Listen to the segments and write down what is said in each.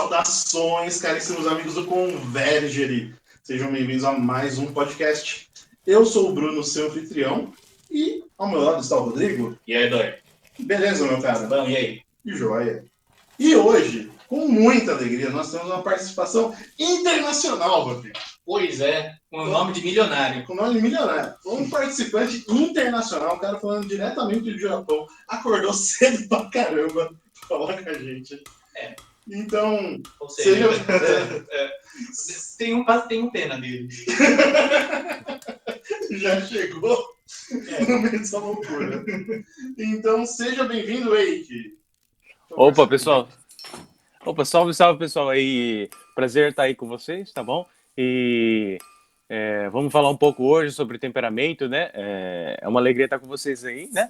Saudações, caríssimos amigos do Convergery. Sejam bem-vindos a mais um podcast. Eu sou o Bruno, seu anfitrião, e ao meu lado está o Rodrigo. E aí, Dói? Beleza, meu cara? Bom, e aí? Joia. E hoje, com muita alegria, nós temos uma participação internacional, Rodrigo. Pois é, com o nome de milionário. Com o nome de milionário. Um participante internacional, um cara falando diretamente do Japão. Acordou cedo pra caramba pra falar com a gente. É. Então, ou seja, tem pena dele. Já chegou no meio dessa loucura. Então, seja bem-vindo, Eike. Opa, pessoal. Opa, salve, pessoal aí. Prazer estar aí com vocês, tá bom? E vamos falar um pouco hoje sobre temperamento, né? É uma alegria estar com vocês aí, né?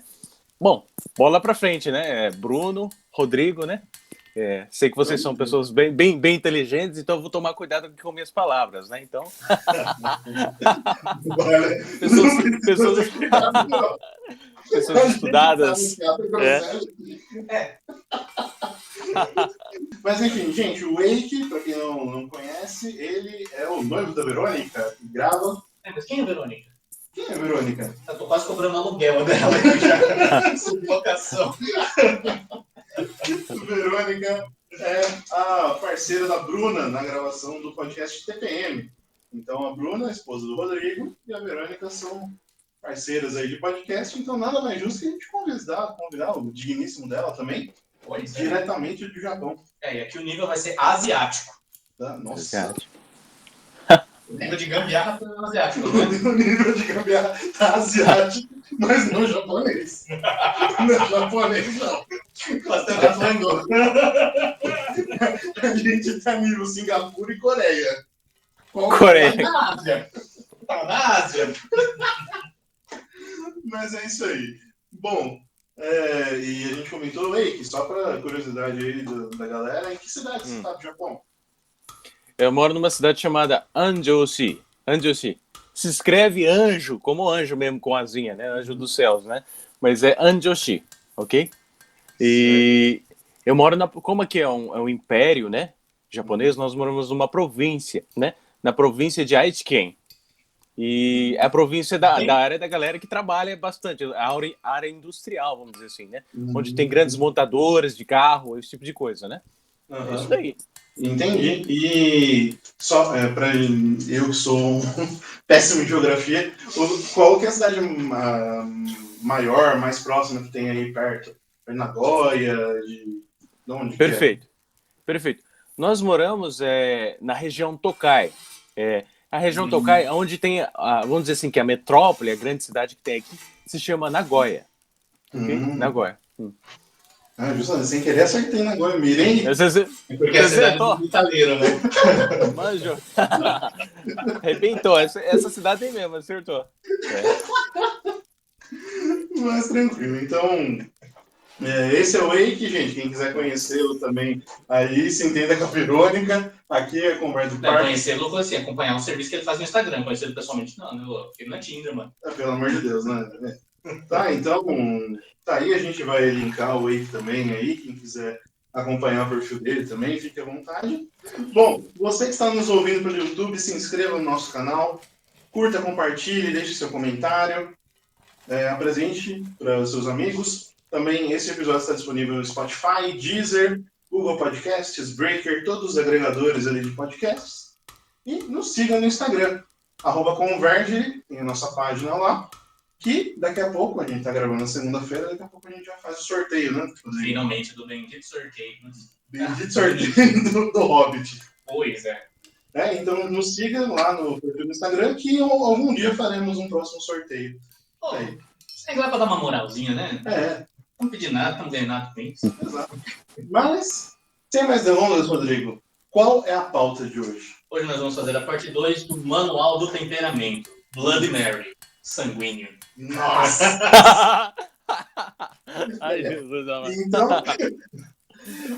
Bom, bola pra frente, né? Bruno, Rodrigo, né? Sei que vocês são pessoas bem inteligentes, então eu vou tomar cuidado com minhas palavras, né? Então... pessoas estudadas. Mas enfim, gente, o Eike, pra quem não conhece, ele é o noivo da Verônica, que grava... Mas quem é a Verônica? Quem é a Verônica? Eu tô quase cobrando aluguel dela já. Sublocação. Verônica é a parceira da Bruna na gravação do podcast TPM. Então a Bruna, a esposa do Rodrigo, e a Verônica são parceiras aí de podcast, então nada mais justo que a gente convidar o digníssimo dela também, diretamente do Japão. E aqui o nível vai ser asiático. Tá? Nossa. O nível de gambiarra tá asiático, né? O nível de gambiarra tá asiático, mas não japonês. Não japonês, não. Você tá falando. A gente tá nível Singapura e Coreia. Coreia. Tá na Ásia. Tá na Ásia. Mas é isso aí. Bom, e a gente comentou, Eike, só para curiosidade aí da galera, em que cidade você está do Japão? Eu moro numa cidade chamada Anjoshi. Se escreve anjo, como anjo mesmo, com asinha, né? Anjo dos céus, né? Mas é Anjoshi, ok? E eu moro como aqui é um império, né? Japonês, nós moramos numa província, né? Na província de Aichiken. E é a província da área da galera que trabalha bastante, a área industrial, vamos dizer assim, né? Onde tem grandes montadoras de carro, esse tipo de coisa, né? É isso daí. Entendi. E só para eu que sou um péssimo em geografia, qual que é a cidade maior, mais próxima que tem aí perto? É Nagoya? De onde? Perfeito. Nós moramos na região Tokai. A região Tokai, onde tem, vamos dizer assim, que a metrópole, a grande cidade que tem aqui, se chama Nagoya. Okay? Nagoya. Justamente, sem querer acertei Nagoya, mirei. Porque a cidade é italiana, né? Manjo. Arrebentou, essa cidade aí mesmo, acertou. Mas tranquilo, então... esse é o Eike, gente. Quem quiser conhecê-lo também, aí se entenda com a Verônica. Aqui é a Conversa do Parque. Conhecê-lo, assim, acompanhar um serviço que ele faz no Instagram. Conhecê-lo pessoalmente, não. Ele não é Tinder, mano. Pelo amor de Deus, né? Tá, então, aí a gente vai linkar o Eike também aí. Quem quiser acompanhar o perfil dele também, fique à vontade. Bom, você que está nos ouvindo pelo YouTube, se inscreva no nosso canal. Curta, compartilhe, deixe seu comentário. Apresente para os seus amigos. Também esse episódio está disponível no Spotify, Deezer, Google Podcasts, Breaker, todos os agregadores ali de podcasts. E nos siga no Instagram, @Convergery, tem a nossa página lá, que daqui a pouco, a gente está gravando na segunda-feira, daqui a pouco a gente já faz o sorteio, né? Finalmente, do bendito sorteio. Bendito sorteio do Hobbit. Pois é. Então nos siga lá no perfil do Instagram, que algum dia faremos um próximo sorteio. Isso aí vai para dar uma moralzinha, né? Não pedir nada, não ganhar nada com isso. Exato. Mas, sem mais delongas, Rodrigo, qual é a pauta de hoje? Hoje nós vamos fazer a parte 2 do Manual do Temperamento. Bloody Mary. Sanguíneo. Nossa! Ai, Jesus amado.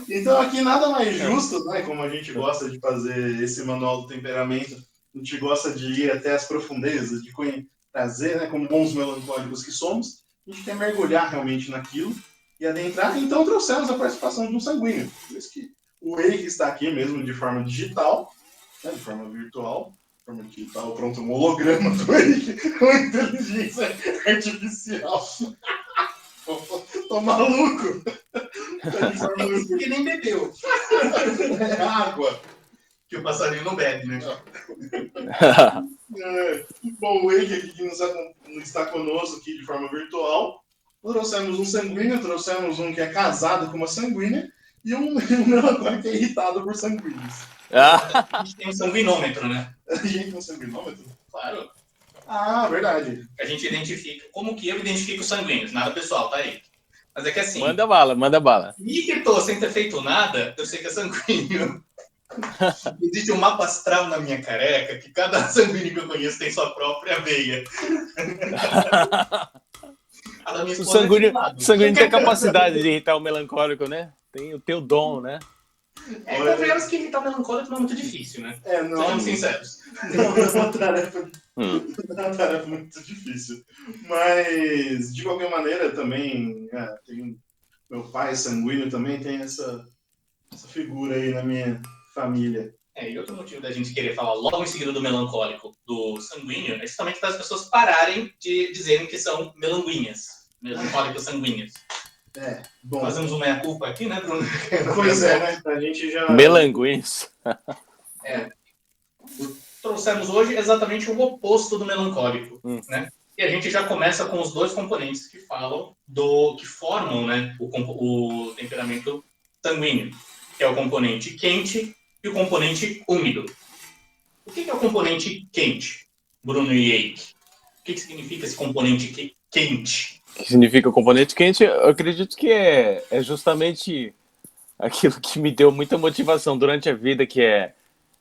Então aqui nada mais justo, né? Como a gente gosta de fazer esse Manual do Temperamento, a gente gosta de ir até as profundezas, de trazer, né, como bons melancólicos que somos, a gente quer mergulhar realmente naquilo e adentrar. Então trouxemos a participação de um sanguíneo. Por isso que O Wake está aqui mesmo de forma digital, né, de forma virtual. De forma digital, pronto, um holograma do Wake, com inteligência artificial. Tô maluco! Tá de forma Isso que nem bebeu. é água. Que o passarinho não bebe, né? Bom, o Wake aqui que está conosco aqui de forma virtual. Trouxemos um sanguíneo, trouxemos um que é casado com uma sanguínea e um melancólico que é irritado por sanguíneos. A gente tem um sanguinômetro, né? A gente tem um sanguinômetro? Claro. Ah, verdade. A gente identifica. Como que eu identifico os sanguíneos? Nada pessoal, tá aí. Mas é que assim, Manda bala, manda bala. me que tô sem ter feito nada, eu sei que é sanguíneo. Existe um mapa astral na minha careca que cada sanguíneo que eu conheço tem sua própria veia. A da minha O esposa é de lado. sanguíneo tem a capacidade de irritar o melancólico, né? Tem o teu dom, né? Convenhamos que irritar o melancólico não é muito difícil, né? Não, Sejamos sinceros. não é uma tarefa, não é uma tarefa muito difícil. Mas, de qualquer maneira, também, meu pai sanguíneo também tem essa figura aí na minha família. E outro motivo da gente querer falar logo em seguida do melancólico, do sanguíneo, é justamente para as pessoas pararem de dizerem que são melanguinhas. Melancólicos sanguíneos. Bom. Fazemos uma meia-culpa aqui, né, Bruno? Pois é, né? A gente já... Melanguins. Trouxemos hoje exatamente o oposto do melancólico, né? E a gente já começa com os dois componentes que formam, né, o temperamento sanguíneo, que é o componente quente e o componente úmido. O que é o componente quente, Bruno e Eike? O que significa esse componente quente? O que significa o componente quente? Eu acredito que é justamente aquilo que me deu muita motivação durante a vida, que é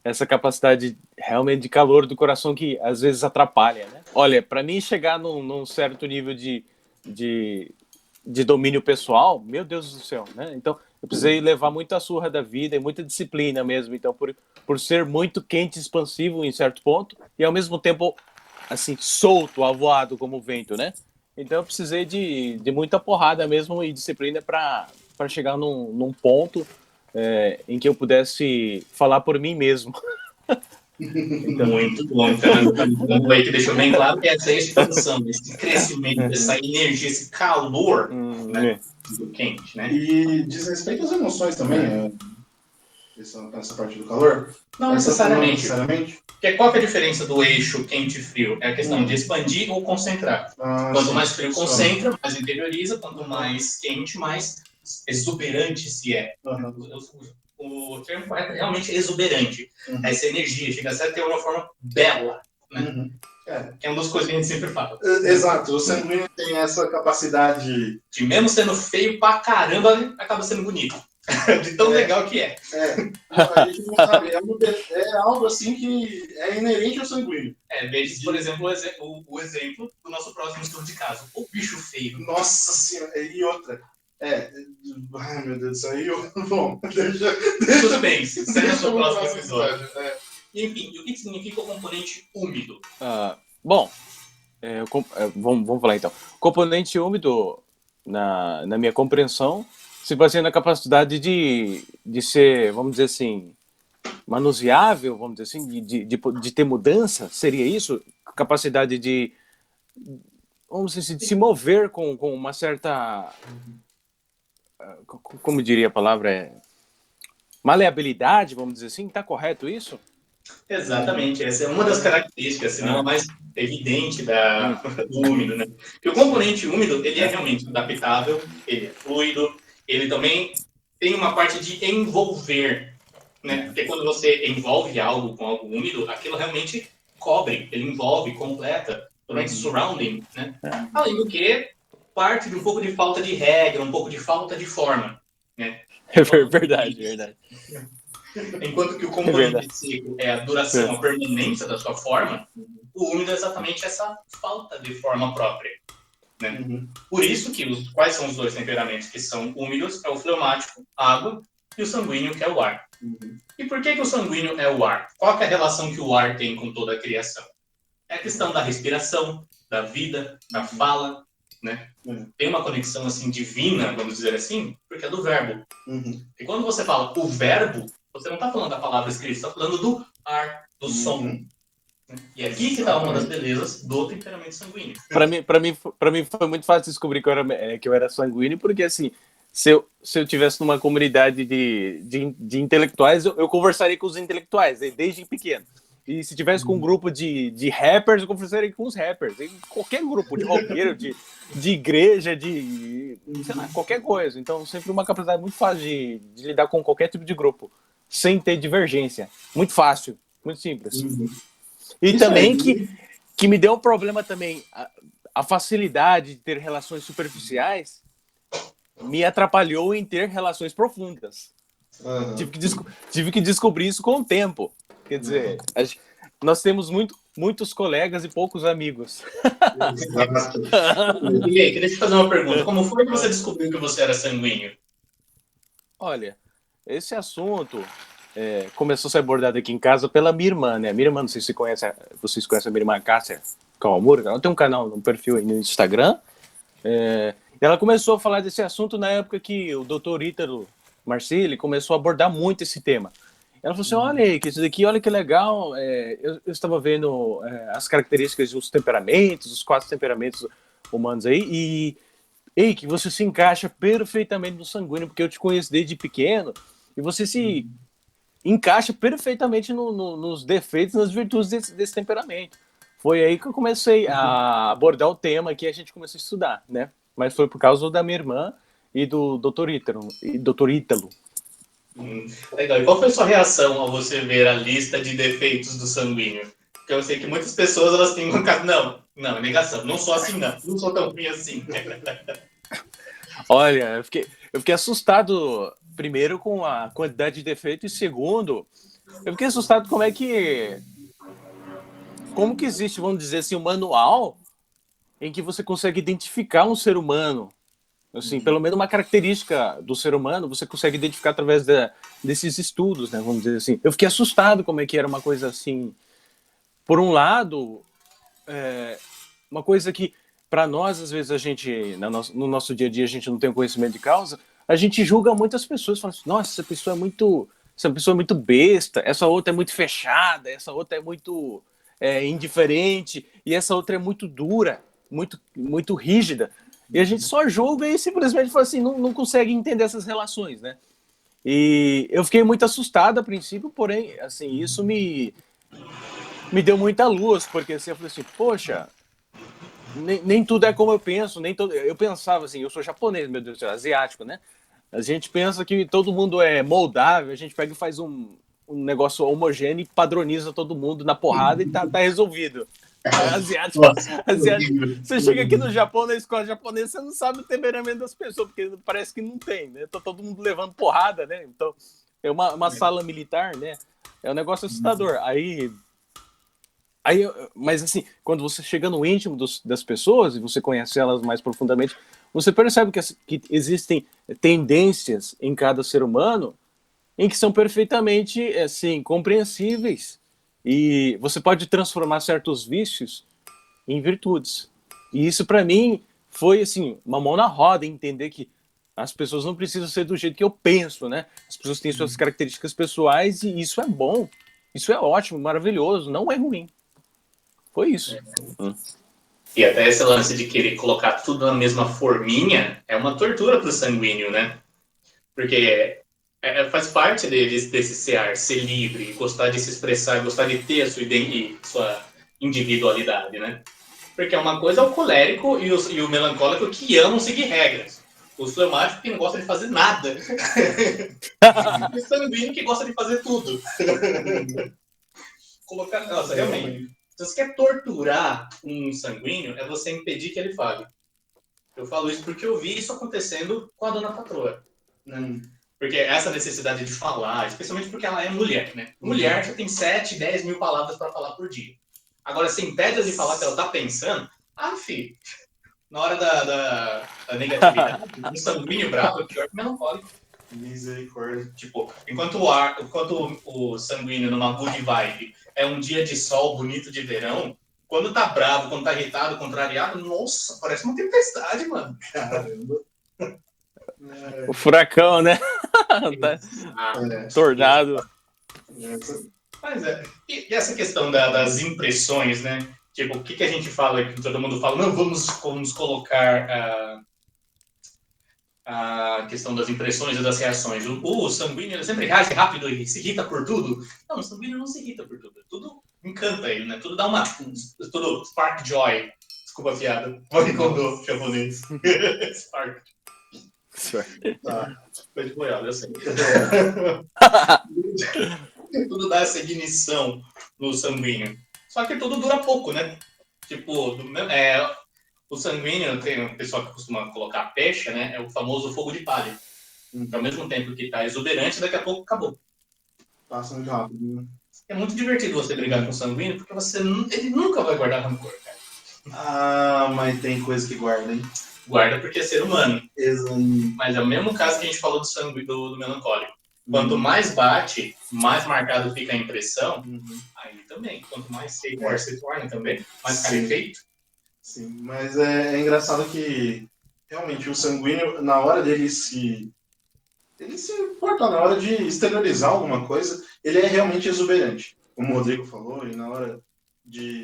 essa capacidade realmente de calor do coração que às vezes atrapalha, né? Olha, para mim chegar num certo nível de domínio pessoal, meu Deus do céu, né? Então, eu precisei levar muita surra da vida e muita disciplina mesmo. Então, por ser muito quente e expansivo em certo ponto e ao mesmo tempo, assim, solto, avoado como o vento, né? Então, eu precisei de muita porrada mesmo e disciplina para chegar num ponto em que eu pudesse falar por mim mesmo. Então, muito bom. Então, aí que deixou bem claro que essa expansão, esse crescimento, essa energia, esse calor, né, do quente, né? E diz respeito às emoções também, essa parte do calor? Não necessariamente. necessariamente. Porque qual que é a diferença do eixo quente e frio? É a questão de expandir ou concentrar. Quanto mais frio concentra, mais interioriza. Quanto mais quente, mais exuberante se é. O termo correto é realmente exuberante. Essa energia chega a ter uma forma bela, né? Que é uma das coisas que a gente sempre fala. Exato, o sanguíneo tem essa capacidade de mesmo sendo feio pra caramba, acaba sendo bonito. De tão legal que é. A gente não sabe, é algo assim que é inerente ao sanguíneo. Veja, por exemplo, o exemplo do nosso próximo estudo de caso. O bicho feio. Nossa senhora, e outra. Ai meu Deus do céu, bom, deixa suspense, será no próximo episódio. Enfim, e o que significa o componente úmido? Bom, vamos falar então. O componente úmido, na minha compreensão, se baseia na capacidade de ser, vamos dizer assim, manuseável, vamos dizer assim, de ter mudança, seria isso? Capacidade de, vamos dizer assim, de se mover com uma certa... Como diria a palavra? Maleabilidade, vamos dizer assim? Está correto isso? Exatamente, essa é uma das características, se não a mais evidente do úmido, né? Porque o componente úmido, ele é realmente adaptável, ele é fluido, ele também tem uma parte de envolver, né? Porque quando você envolve algo com algo úmido, aquilo realmente cobre, ele envolve, completa, durante surrounding, né? Além do que, parte de um pouco de falta de regra, um pouco de falta de forma, né? É verdade. Enquanto que o componente seco é a duração, a permanência da sua forma, o úmido é exatamente essa falta de forma própria. Né? Por isso que quais são os dois temperamentos que são úmidos? É o fleumático, água, e o sanguíneo, que é o ar. E por que o sanguíneo é o ar? Qual que é a relação que o ar tem com toda a criação? É a questão da respiração, da vida, da fala, né? Tem uma conexão assim divina, vamos dizer assim, porque é do verbo. E quando você fala o verbo, você não está falando da palavra escrita, você está falando do ar, do som. E aqui que está uma das belezas do temperamento sanguíneo. Para mim foi muito fácil descobrir que eu era sanguíneo, porque assim, se eu tivesse numa comunidade de intelectuais, eu conversaria com os intelectuais, desde pequeno. E se tivesse com um grupo de rappers, eu conversaria com os rappers. Em qualquer grupo, de roqueiro, de igreja, sei lá, qualquer coisa. Então, sempre uma capacidade muito fácil de lidar com qualquer tipo de grupo, sem ter divergência. Muito fácil, muito simples. E Isso também aí. que me deu um problema também, a facilidade de ter relações superficiais me atrapalhou em ter relações profundas. Tive que descobrir isso com o tempo. Quer dizer, nós temos muitos colegas e poucos amigos. Exato. E aí, queria te fazer uma pergunta. Como foi que você descobriu que você era sanguíneo? Olha, esse assunto começou a ser abordado aqui em casa pela minha irmã, né? Minha irmã, não sei se vocês conhecem a minha irmã Cássia Kawamura, ela tem um canal, um perfil aí no Instagram. Ela começou a falar desse assunto na época que o Dr. Ítalo Marcilli começou a abordar muito esse tema. Ela falou assim, olha aí, que isso daqui, olha que legal, eu estava vendo as características dos temperamentos, os 4 temperamentos humanos aí, e que você se encaixa perfeitamente no sanguíneo, porque eu te conheço desde pequeno, e você se encaixa perfeitamente nos defeitos, nas virtudes desse temperamento. Foi aí que eu comecei a abordar o tema que a gente começou a estudar, né? Mas foi por causa da minha irmã e do Dr. Ítalo. Legal. E qual foi a sua reação ao você ver a lista de defeitos do sanguíneo? Porque eu sei que muitas pessoas elas têm colocado, não, negação, não sou assim não sou tão ruim assim. Olha, eu fiquei assustado, primeiro, com a quantidade de defeito, e segundo, eu fiquei assustado como que existe, vamos dizer assim, um manual em que você consegue identificar um ser humano, assim, pelo menos uma característica do ser humano, você consegue identificar através desses estudos, né, vamos dizer assim. Eu fiquei assustado como é que era uma coisa assim, por um lado, uma coisa que, para nós, às vezes, a gente, no nosso dia a dia, a gente não tem conhecimento de causa, a gente julga muitas pessoas, fala assim, nossa, essa pessoa é muito besta, essa outra é muito fechada, essa outra é muito indiferente, e essa outra é muito dura, muito rígida. E a gente só julga e simplesmente fala assim, não consegue entender essas relações, né? E eu fiquei muito assustado a princípio, porém, assim, isso me deu muita luz, porque assim, eu falei assim, poxa, nem tudo é como eu penso, eu pensava assim, eu sou japonês, meu Deus do céu, asiático, né? A gente pensa que todo mundo é moldável, a gente pega e faz um negócio homogêneo e padroniza todo mundo na porrada e tá resolvido. Asiático, você chega aqui no Japão, na escola japonesa, você não sabe o temperamento das pessoas, porque parece que não tem, né? Tá todo mundo levando porrada, né? Então, é uma sala militar, né? É um negócio assustador. Mas assim, quando você chega no íntimo das pessoas e você conhece elas mais profundamente, você percebe que existem tendências em cada ser humano em que são perfeitamente assim, compreensíveis. E você pode transformar certos vícios em virtudes. E isso, para mim, foi assim, uma mão na roda, entender que as pessoas não precisam ser do jeito que eu penso, né? As pessoas têm suas características pessoais e isso é bom, isso é ótimo, maravilhoso, não é ruim. Foi isso. E até esse lance de querer colocar tudo na mesma forminha é uma tortura para o sanguíneo, né? Porque faz parte desse ser livre, gostar de se expressar, gostar de ter a sua individualidade, né? Porque uma coisa é o colérico e o melancólico que amam seguir regras. O fleumático que não gosta de fazer nada. E o sanguíneo que gosta de fazer tudo. Nossa, realmente. Se você quer torturar um sanguíneo, é você impedir que ele fale. Eu falo isso porque eu vi isso acontecendo com a dona patroa. Né? Porque essa necessidade de falar, especialmente porque ela é mulher, né? Mulher já tem 7, 10 mil palavras para falar por dia. Agora, se impede de falar que ela tá pensando, filho, na hora da negatividade, um sanguíneo bravo é pior que melancólico. Misericórdia. Tipo, enquanto o sanguíneo numa good vibe é um dia de sol bonito de verão, quando tá bravo, quando tá irritado, contrariado, nossa, parece uma tempestade, mano. Caramba. O furacão, né? Tá tornado. Mas e essa questão das impressões, né? Tipo, o que a gente fala, que todo mundo fala, não, vamos colocar a questão das impressões e das reações. O sanguíneo ele sempre reage rápido e se irrita por tudo. Não, o sanguíneo não se irrita por tudo. Tudo encanta ele, né? Tudo dá tudo spark joy. Desculpa a piada. Morikondo, japonês. Spark. Tá. Foi de boiada, eu sei. Tudo dá essa ignição no sanguíneo. Só que tudo dura pouco, né? Tipo, o sanguíneo, tem um pessoal que costuma colocar pecha, né? É o famoso fogo de palha. Ao mesmo tempo que tá exuberante, daqui a pouco acabou. Passa muito rápido, né? É muito divertido você brigar com o sanguíneo, porque ele nunca vai guardar rancor, cara. Ah, mas tem coisa que guarda, hein? Guarda porque é ser humano. Exato. Mas é o mesmo caso que a gente falou do sangue do melancólico. Quanto mais bate, mais marcado fica a impressão, aí também. Quanto mais seco se torna também, mais carefeito. Sim, mas é engraçado que realmente o sanguíneo, na hora dele se importa, na hora de exteriorizar alguma coisa, ele é realmente exuberante, como o Rodrigo falou, e na hora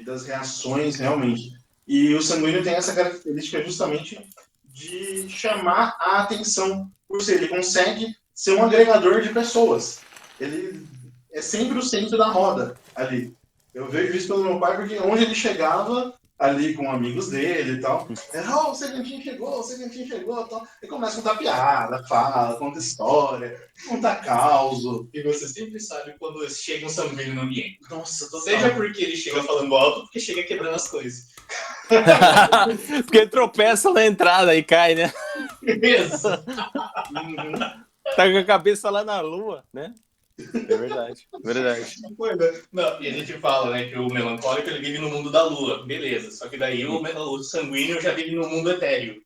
das reações, realmente. E o sanguíneo tem essa característica justamente de chamar a atenção, por ser ele consegue ser um agregador de pessoas. Ele é sempre o centro da roda ali. Eu vejo isso pelo meu pai, porque onde ele chegava, ali com amigos dele e tal, o Segantinho chegou, tal. E começa a contar piada, fala, conta história, conta causo. E você sempre sabe quando chega um sanguíneo no ambiente. Nossa, total. Seja porque ele chega falando alto, porque chega quebrando as coisas. Porque ele tropeça na entrada e cai, né? Isso. Tá com a cabeça lá na lua, né? É verdade, verdade. Não, e a gente fala, né, que o melancólico ele vive no mundo da lua, beleza. Só que daí o sanguíneo já vive no mundo etéreo.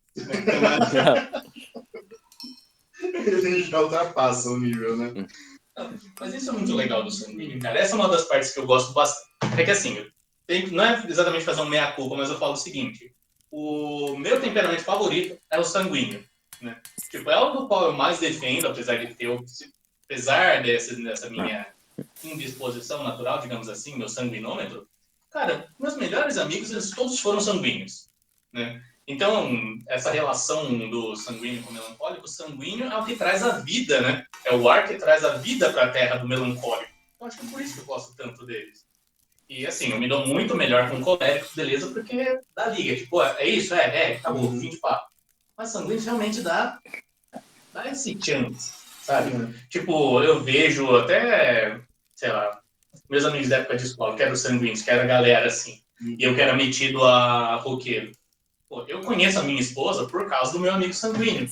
Ele já ultrapassa o nível, né? Mas isso é muito legal do sanguíneo, cara. Essa é uma das partes que eu gosto bastante. É que assim, não é exatamente fazer um meia-culpa, mas eu falo o seguinte: o meu temperamento favorito é o sanguíneo, né? Tipo, é o do qual eu mais defendo, apesar dessa minha indisposição natural, digamos assim, meu sanguinômetro. Cara, meus melhores amigos, eles todos foram sanguíneos, né? Então, essa relação do sanguíneo com o melancólico, o sanguíneo é o que traz a vida, né? É o ar que traz a vida para a terra do melancólico. Eu acho que é por isso que eu gosto tanto deles. E assim, eu me dou muito melhor com coléricos, beleza, porque dá liga. Tipo, é isso? Acabou, fim de papo. Mas sanguíneo realmente dá esse chance, sabe? Tipo, eu vejo até, sei lá, meus amigos da época de escola, que eram sanguíneos, que era a galera assim, e eu que era metido a roqueiro. Pô, eu conheço a minha esposa por causa do meu amigo sanguíneo,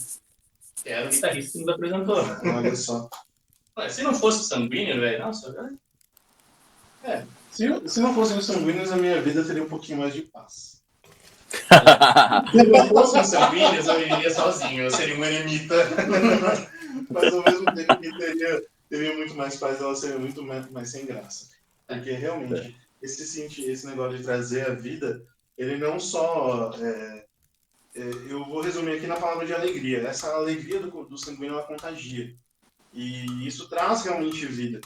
que era o guitarrista que nos apresentou. Olha só. Se não fosse sanguíneo, velho, nossa, se não fossem os sanguíneos, a minha vida teria um pouquinho mais de paz. Se não fossem os sanguíneos, eu iria sozinho, eu seria um eremita. Mas ao mesmo tempo que teria muito mais paz, ela seria muito mais sem graça. Porque realmente, esse negócio de trazer a vida, ele não só... eu vou resumir aqui na palavra de alegria. Essa alegria do sanguíneo, ela contagia. E isso traz realmente vida.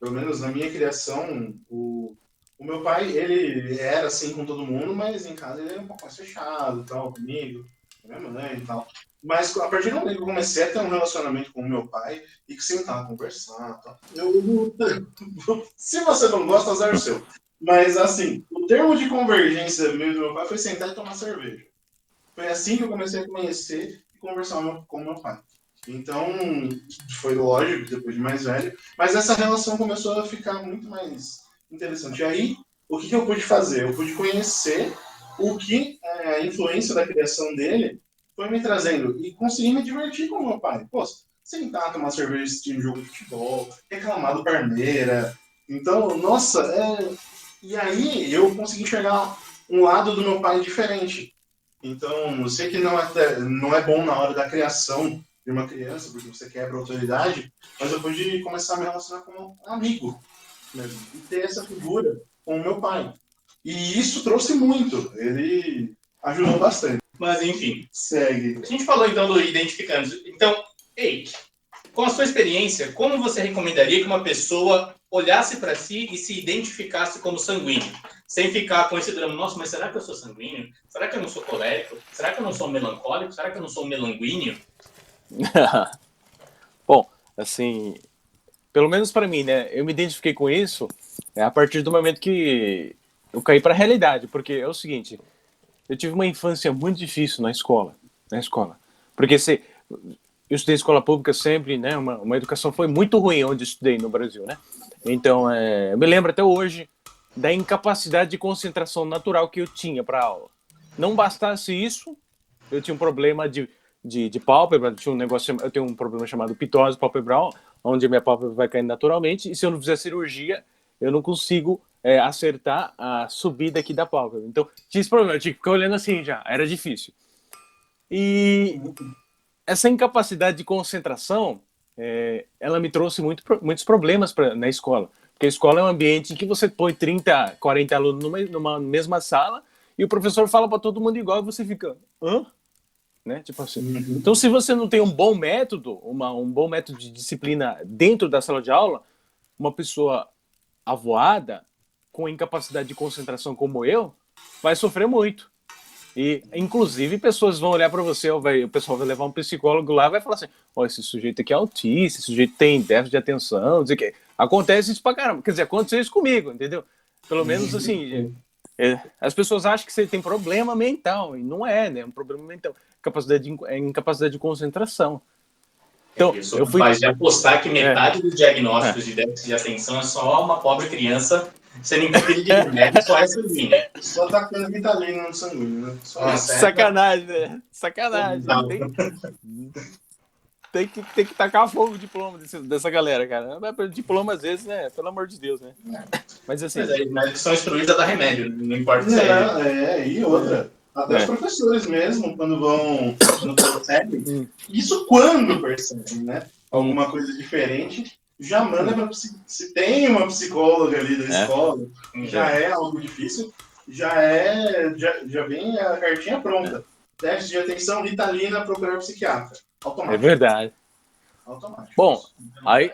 Pelo menos na minha criação, o meu pai, ele era assim com todo mundo, mas em casa ele era um pouco mais fechado, tal, comigo, com minha mãe e tal. Mas a partir do momento que eu comecei a ter um relacionamento com o meu pai e que sentar, conversar, tal, se você não gosta, azar o seu. Mas assim, o termo de convergência mesmo do meu pai foi sentar e tomar cerveja. Foi assim que eu comecei a conhecer e conversar com o meu pai. Então, foi lógico, depois de mais velho, mas essa relação começou a ficar muito mais interessante. E aí, o que eu pude fazer? Eu pude conhecer o que a influência da criação dele foi me trazendo e consegui me divertir com o meu pai. Pô, sentar, tomar cerveja, assistir um jogo de futebol, reclamar do Parmeira. Então, nossa, e aí eu consegui enxergar um lado do meu pai diferente. Então, eu sei que não é bom na hora da criação de uma criança, porque você quebra a autoridade, mas eu pude começar a me relacionar com um amigo mesmo, e ter essa figura com o meu pai. E isso trouxe muito. Ele ajudou bastante. Mas, enfim. Segue. A gente falou, então, do identificando. Então, Eike, com a sua experiência, como você recomendaria que uma pessoa olhasse para si e se identificasse como sanguíneo? Sem ficar com esse drama, nossa, mas será que eu sou sanguíneo? Será que eu não sou colérico? Será que eu não sou melancólico? Será que eu não sou melanguíneo? Bom, assim, pelo menos para mim, né? Eu me identifiquei com isso a partir do momento que eu caí para a realidade, porque é o seguinte, eu tive uma infância muito difícil na escola, porque eu estudei escola pública sempre, né? Uma educação foi muito ruim onde eu estudei no Brasil, né? Então, eu me lembro até hoje da incapacidade de concentração natural que eu tinha para aula. Não bastasse isso, eu tinha um problema de pálpebra, eu tenho um problema chamado pitose palpebral, onde a minha pálpebra vai caindo naturalmente, e se eu não fizer cirurgia, eu não consigo acertar a subida aqui da pálpebra. Então, tinha esse problema, eu tinha que ficar olhando assim já, era difícil. E essa incapacidade de concentração, ela me trouxe muitos problemas na escola. Porque a escola é um ambiente em que você põe 30, 40 alunos numa mesma sala e o professor fala para todo mundo igual e você fica, hã? Né? Tipo assim. Uhum. Então, se você não tem um bom método, um bom método de disciplina dentro da sala de aula, uma pessoa avoada, com incapacidade de concentração como eu, vai sofrer muito. E, inclusive, pessoas vão olhar para você, o pessoal vai levar um psicólogo lá e vai falar assim, esse sujeito aqui é autista, esse sujeito tem déficit de atenção, dizer que acontece isso pra caramba. Quer dizer, aconteceu isso comigo, entendeu? Pelo menos, assim, as pessoas acham que você tem problema mental, e não é, né? É um problema mental. Incapacidade de concentração. Então, eu fui capaz de apostar que metade dos diagnósticos de déficit de atenção é só uma pobre criança sendo entupida de remédio, só é sanguínea. Só tacando Ritalina no sanguíneo, né? Sacanagem, né? Sacanagem. Tem que tacar fogo o diploma dessa galera, cara. Diploma, às vezes, né? Pelo amor de Deus, né? Mas assim... Mas são instruídos a dar remédio, não importa se e outra. Até os professores mesmo, quando percebem, isso quando percebem, né? Alguma coisa diferente, já manda para se tem uma psicóloga ali da escola, já é algo difícil, já vem a cartinha pronta. Déficit de atenção, Ritalina, procurar psiquiatra. Automático. É verdade. Automático. Bom, aí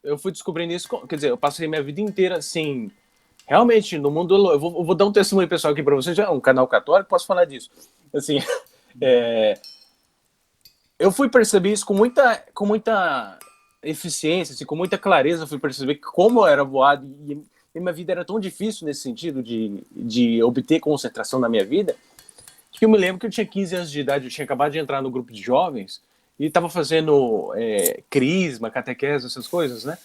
eu fui descobrindo isso, quer dizer, eu passei minha vida inteira assim, realmente, no mundo, eu vou dar um testemunho pessoal aqui para vocês, já é um canal católico, posso falar disso. Assim, eu fui perceber isso com muita eficiência, assim, com muita clareza, eu fui perceber como eu era voado e minha vida era tão difícil nesse sentido de obter concentração na minha vida, que eu me lembro que eu tinha 15 anos de idade, eu tinha acabado de entrar no grupo de jovens e estava fazendo crisma, catequese, essas coisas, né?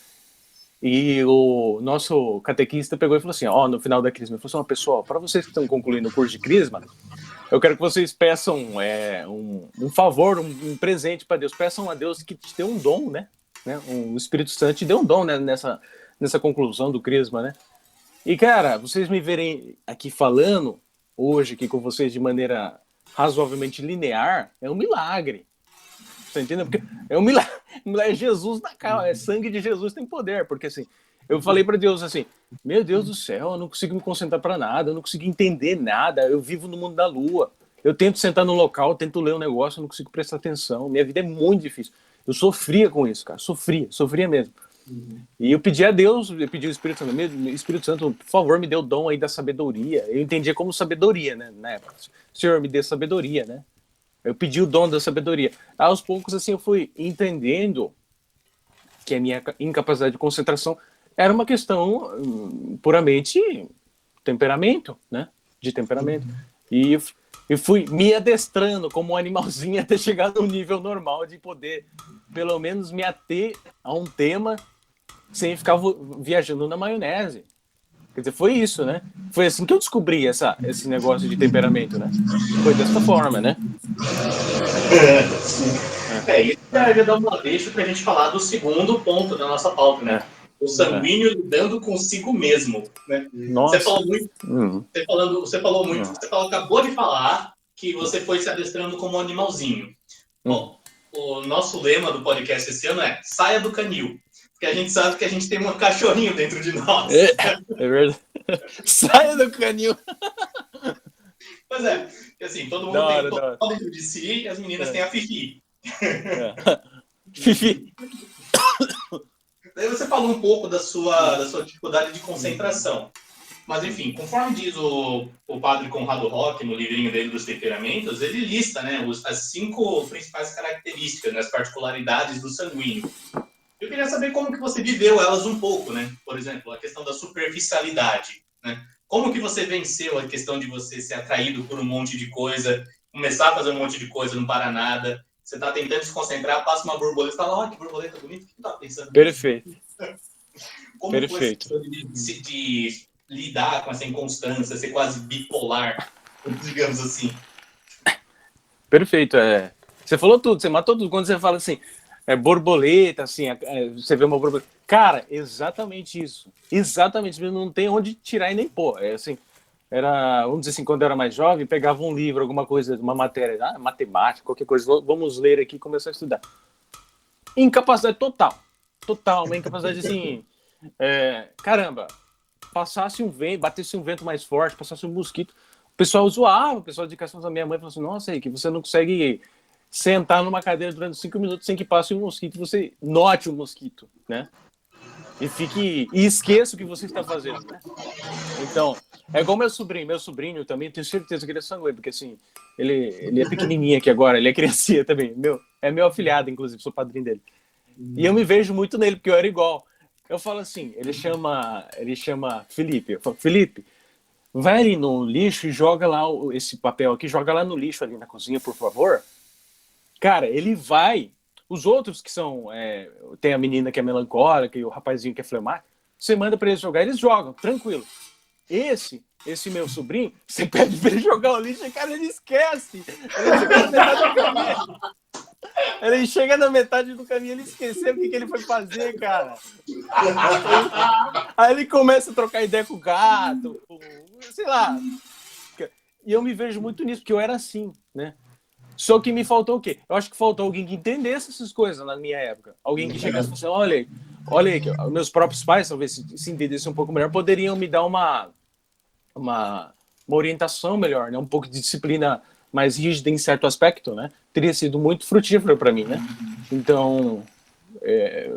E o nosso catequista pegou e falou assim, no final da crisma, ele falou assim, pessoal, para vocês que estão concluindo o curso de crisma, eu quero que vocês peçam um favor, um presente para Deus. Peçam a Deus que te dê um dom, né? O Espírito Santo te dê um dom, né? Nessa conclusão do crisma, né? E, cara, vocês me verem aqui falando hoje aqui com vocês de maneira razoavelmente linear, é um milagre. Você entendeu? Porque é um milagre. É Jesus na cara, é sangue de Jesus, tem poder. Porque assim, eu falei para Deus assim, meu Deus do céu, eu não consigo me concentrar para nada, eu não consigo entender nada, eu vivo no mundo da lua. Eu tento sentar no local, tento ler um negócio, eu não consigo prestar atenção. Minha vida é muito difícil. Eu sofria com isso, cara, sofria mesmo. E eu pedi a Deus, eu pedi ao Espírito Santo, Espírito Santo, por favor, me dê o dom aí da sabedoria. Eu entendia como sabedoria, né, na época. Senhor, me dê sabedoria, né? Eu pedi o dom da sabedoria. Aos poucos, assim, eu fui entendendo que a minha incapacidade de concentração era uma questão puramente temperamento, né? De temperamento. E eu fui me adestrando como um animalzinho até chegar num nível normal de poder, pelo menos, me ater a um tema sem ficar viajando na maionese. Quer dizer, foi isso, né? Foi assim que eu descobri esse negócio de temperamento, né? Foi dessa forma, né? Isso já dá uma deixa pra gente falar do segundo ponto da nossa pauta, né? O sanguíneo lidando consigo mesmo, né? Nossa. Você falou muito, você acabou de falar que você foi se adestrando como um animalzinho. Bom, o nosso lema do podcast esse ano é saia do canil. que a gente sabe que a gente tem um cachorrinho dentro de nós. É verdade. Saia do canil. Pois é, assim, todo mundo Da tem hora, o da hora. Totó dentro de si e as meninas têm a Fifi. Fifi. Daí você falou um pouco da sua dificuldade de concentração. Mas, enfim, conforme diz o padre Conrado Roque, no livrinho dele dos temperamentos, ele lista, né, as 5 principais características, né, as particularidades do sanguíneo. Eu queria saber como que você viveu elas um pouco, né? Por exemplo, a questão da superficialidade, né? Como que você venceu a questão de você ser atraído por um monte de coisa, começar a fazer um monte de coisa, não para nada, você tá tentando se concentrar, passa uma borboleta e fala, ó, que borboleta bonita, o que você tá pensando? Perfeito. Como Perfeito. foi de lidar com essa inconstância, ser quase bipolar, digamos assim? Perfeito. Você falou tudo, você matou tudo. Quando você fala assim, borboleta, assim, você vê uma borboleta. Cara, exatamente isso. Exatamente. Não tem onde tirar e nem pôr. Assim, vamos dizer assim, quando eu era mais jovem, pegava um livro, alguma coisa, uma matéria, matemática, qualquer coisa, vamos ler aqui e começar a estudar. Incapacidade total. Total, uma incapacidade assim. Caramba, passasse um vento, batesse um vento mais forte, passasse um mosquito. O pessoal zoava, o pessoal de educação da minha mãe falou assim: nossa, aí que você não consegue sentar numa cadeira durante 5 minutos sem que passe um mosquito e você note o mosquito, né? E esqueça o que você está fazendo, né? Então, é igual meu sobrinho também, tenho certeza que ele é sanguíneo, porque assim, ele é pequenininho aqui agora, ele é criancinha também, é meu afilhado, inclusive, sou padrinho dele. E eu me vejo muito nele, porque eu era igual. Eu falo assim, ele chama Felipe, eu falo, Felipe, vai ali no lixo e joga lá esse papel aqui, joga lá no lixo ali na cozinha, por favor. Cara, ele vai. Os outros que são... tem a menina que é melancólica e o rapazinho que é flemático, você manda pra eles jogar, eles jogam, tranquilo. Esse meu sobrinho, você pede pra ele jogar o lixo e, cara, ele esquece. Ele chega na metade do caminho, ele esqueceu o que ele foi fazer, cara. Aí ele começa a trocar ideia com o gato, sei lá. E eu me vejo muito nisso, porque eu era assim, né? Só que me faltou o quê? Eu acho que faltou alguém que entendesse essas coisas na minha época. Alguém que chegasse e falasse, olha aí, que meus próprios pais, talvez se entendessem um pouco melhor, poderiam me dar uma orientação melhor, né? Um pouco de disciplina mais rígida em certo aspecto, né? Teria sido muito frutífero para mim, né? Então,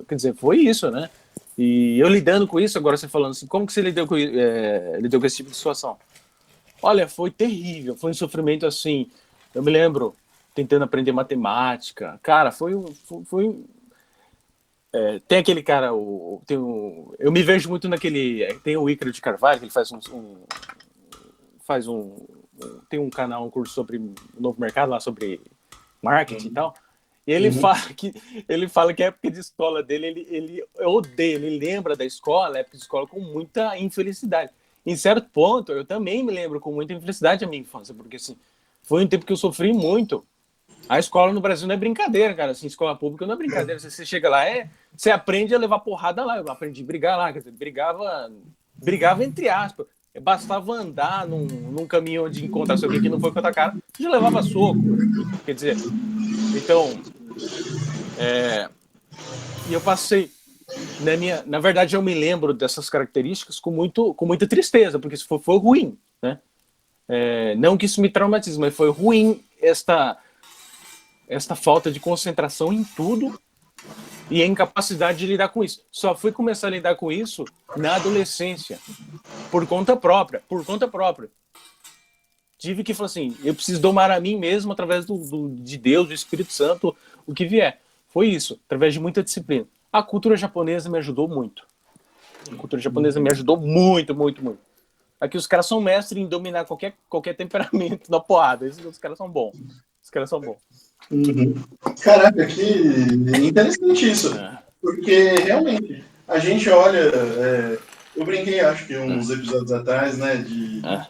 quer dizer, foi isso, né? E eu lidando com isso, agora você falando assim, como que você lidou com esse tipo de situação? Olha, foi terrível, foi um sofrimento assim, eu me lembro tentando aprender matemática, cara, tem aquele cara, eu me vejo muito naquele, tem o Ícaro de Carvalho, que ele tem um canal, um curso sobre o novo mercado, lá sobre marketing e tal, e ele fala que a época de escola dele, ele odeia, ele lembra da escola, a época de escola com muita infelicidade. Em certo ponto, eu também me lembro com muita infelicidade da minha infância, porque assim, foi um tempo que eu sofri muito. A escola no Brasil não é brincadeira, cara, assim, escola pública não é brincadeira, você chega lá, você aprende a levar porrada lá, eu aprendi a brigar lá, quer dizer, brigava entre aspas, bastava andar num caminho onde encontrasse alguém que não foi com a tua cara, já levava soco, quer dizer, então, e eu passei, na verdade eu me lembro dessas características com muita tristeza, porque isso foi ruim, né? Não que isso me traumatize, mas foi ruim esta falta de concentração em tudo e a incapacidade de lidar com isso. Só fui começar a lidar com isso na adolescência, por conta própria. Tive que falar assim, eu preciso domar a mim mesmo através de Deus, do Espírito Santo, o que vier. Foi isso, através de muita disciplina. A cultura japonesa me ajudou muito. Muito. Aqui os caras são mestres em dominar qualquer temperamento na porrada. Os caras são bons. Uhum. Caraca, que interessante isso. Porque realmente, a gente olha. Eu brinquei, acho que uns episódios atrás, né?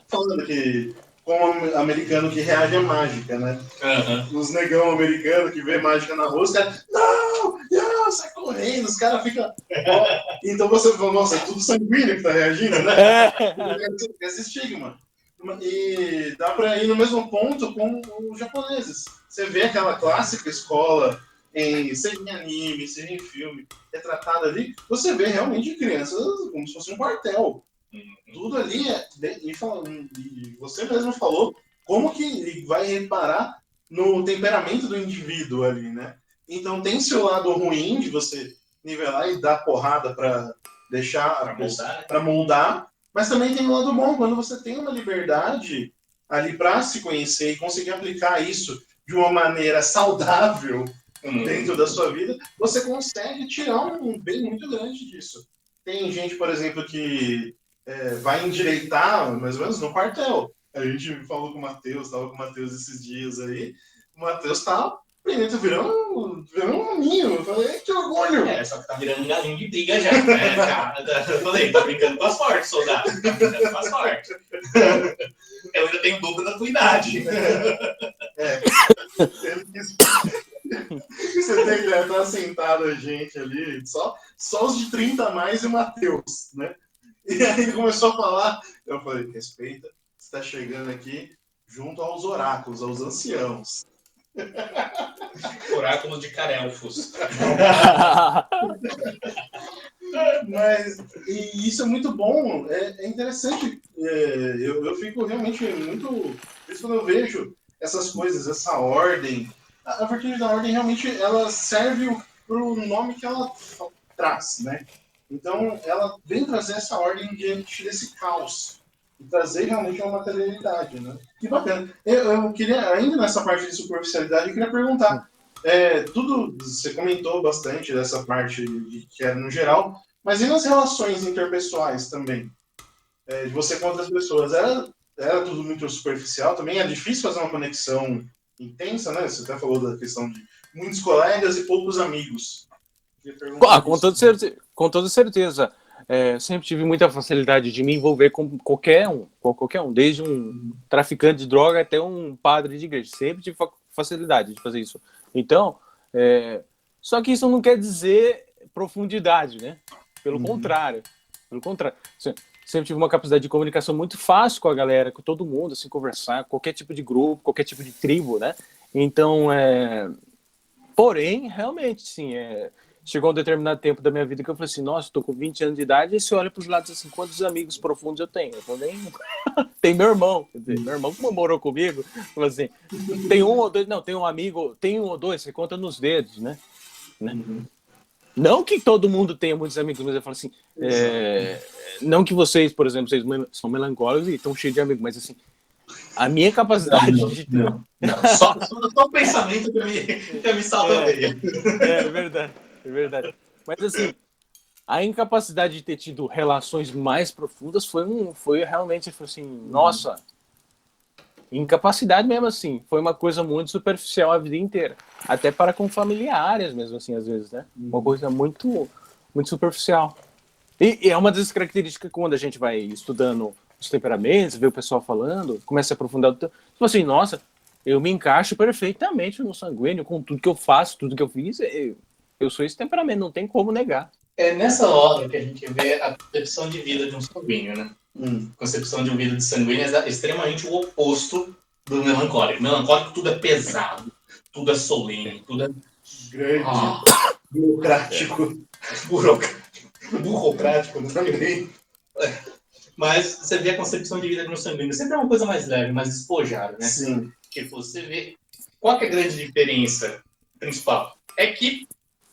Falando que como americano que reage à mágica, né? Os negão americanos que vê mágica na rua, os caras. Não, sai correndo, os caras ficam. Então você falou, nossa, é tudo sanguíneo que tá reagindo, né? Esse estigma. E dá para ir no mesmo ponto com os japoneses. Você vê aquela clássica escola seja em anime, seja em filme, retratado ali, você vê realmente crianças como se fosse um quartel. Tudo ali e você mesmo falou como que ele vai reparar no temperamento do indivíduo ali, né? Então tem seu lado ruim de você nivelar e dar porrada para deixar para moldar, mas também tem o lado bom quando você tem uma liberdade ali para se conhecer e conseguir aplicar isso de uma maneira saudável dentro da sua vida, você consegue tirar um bem muito grande disso. Tem gente, por exemplo, que vai endireitar, mais ou menos, no quartel. A gente falou com o Matheus, estava com o Matheus esses dias aí. O Matheus tá virando um ninho. Eu falei, que orgulho! Só que tá virando um galinho de briga já, né? Eu falei, tá brincando com as fortes, soldado. Tá brincando com as fortes. Eu ainda tenho dúvida da tua idade. Ele quis... Você tem ideia, tá sentado a gente ali, só os de 30 a mais e o Matheus, né? E aí ele começou a falar, eu falei, respeita, você está chegando aqui junto aos oráculos, aos anciãos. Oráculos de Carelfos. Mas e isso é muito bom, é interessante. Eu fico realmente muito... Por isso quando eu vejo essas coisas, essa ordem, a Virtude da Ordem realmente ela serve para o nome que ela traz, né? Então, ela vem trazer essa ordem diante desse caos e trazer realmente uma materialidade, né? Que bacana. Eu queria, ainda nessa parte de superficialidade, eu queria perguntar, você comentou bastante dessa parte que era no geral, mas e nas relações interpessoais também? De você com outras pessoas, era tudo muito superficial também? É difícil fazer uma conexão intensa, né? Você até falou da questão de muitos colegas e poucos amigos. Com toda certeza. Sempre tive muita facilidade de me envolver com qualquer um, desde um traficante de droga até um padre de igreja. Sempre tive facilidade de fazer isso. Então, só que isso não quer dizer profundidade, né? Pelo contrário. Sempre tive uma capacidade de comunicação muito fácil com a galera, com todo mundo, assim, conversar, qualquer tipo de grupo, qualquer tipo de tribo, né? Então, porém, realmente, sim, chegou um determinado tempo da minha vida que eu falei assim, nossa, estou com 20 anos de idade, e você olha para os lados assim, quantos amigos profundos eu tenho? Eu falei, tem meu irmão, quer dizer, meu irmão que morou comigo, falou assim, tem um ou dois, não, tem um amigo, tem um ou dois, você conta nos dedos, né? Não que todo mundo tenha muitos amigos, mas eu falo assim, não que vocês, por exemplo, vocês são melancólicos e estão cheios de amigos, mas assim, a minha capacidade de... Não. Só o pensamento que me salta a veia. É verdade. Mas assim, a incapacidade de ter tido relações mais profundas foi realmente assim, nossa, incapacidade mesmo assim, foi uma coisa muito superficial a vida inteira, até para com familiares mesmo assim, às vezes, né? Uma coisa muito, muito superficial. E é uma das características quando a gente vai estudando os temperamentos, vê o pessoal falando, começa a aprofundar, tipo assim, nossa, eu me encaixo perfeitamente no sanguíneo, com tudo que eu faço, tudo que eu fiz, eu sou esse temperamento, não tem como negar. É nessa hora que a gente vê a concepção de vida de um sanguíneo, né? Concepção de vida de sanguíneo é extremamente o oposto do melancólico. Melancólico tudo é pesado, tudo é solene, tudo é grande, burocrático. Burocrático também. Mas você vê a concepção de vida de um sanguíneo sempre é uma coisa mais leve, mais despojada, né? Sim. Tipo, você vê qual que é a grande diferença principal? É que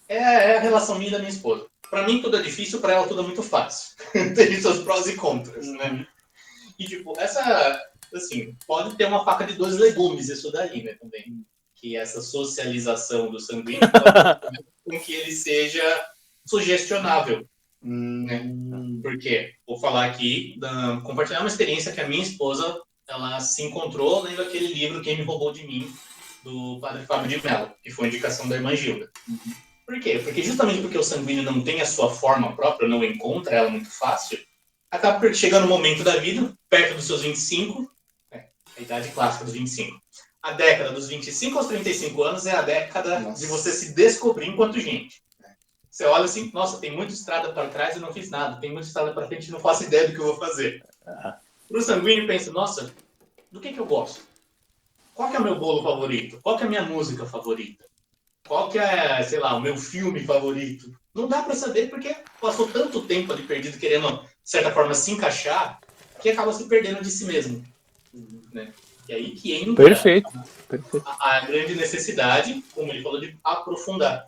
é a relação minha e da minha esposa. Pra mim tudo é difícil, pra ela tudo é muito fácil. Tem seus prós e contras, né? E tipo, assim, pode ter uma faca de dois legumes isso daí, né, também. Que essa socialização do sanguíneo pode fazer com que ele seja sugestionável. Né? Porque, vou falar aqui, compartilhar uma experiência que a minha esposa, ela se encontrou lendo aquele livro Quem Me Roubou de Mim, do padre Fábio de Mello, que foi indicação da irmã Gilda. Por quê? Porque justamente porque o sanguíneo não tem a sua forma própria, não encontra ela muito fácil, acaba chegando no momento da vida, perto dos seus 25, a idade clássica dos 25. A década dos 25 aos 35 anos é a década de você se descobrir enquanto gente. Você olha assim, nossa, tem muita estrada para trás e não fiz nada. Tem muita estrada para frente e não faço ideia do que eu vou fazer. Para o sanguíneo, pensa, nossa, do que eu gosto? Qual que é o meu bolo favorito? Qual que é a minha música favorita? qual que é, sei lá, o meu filme favorito. Não dá para saber porque passou tanto tempo ali perdido querendo, de certa forma, se encaixar, que acaba se perdendo de si mesmo. Né? E aí que entra Perfeito. a grande necessidade, como ele falou, de aprofundar.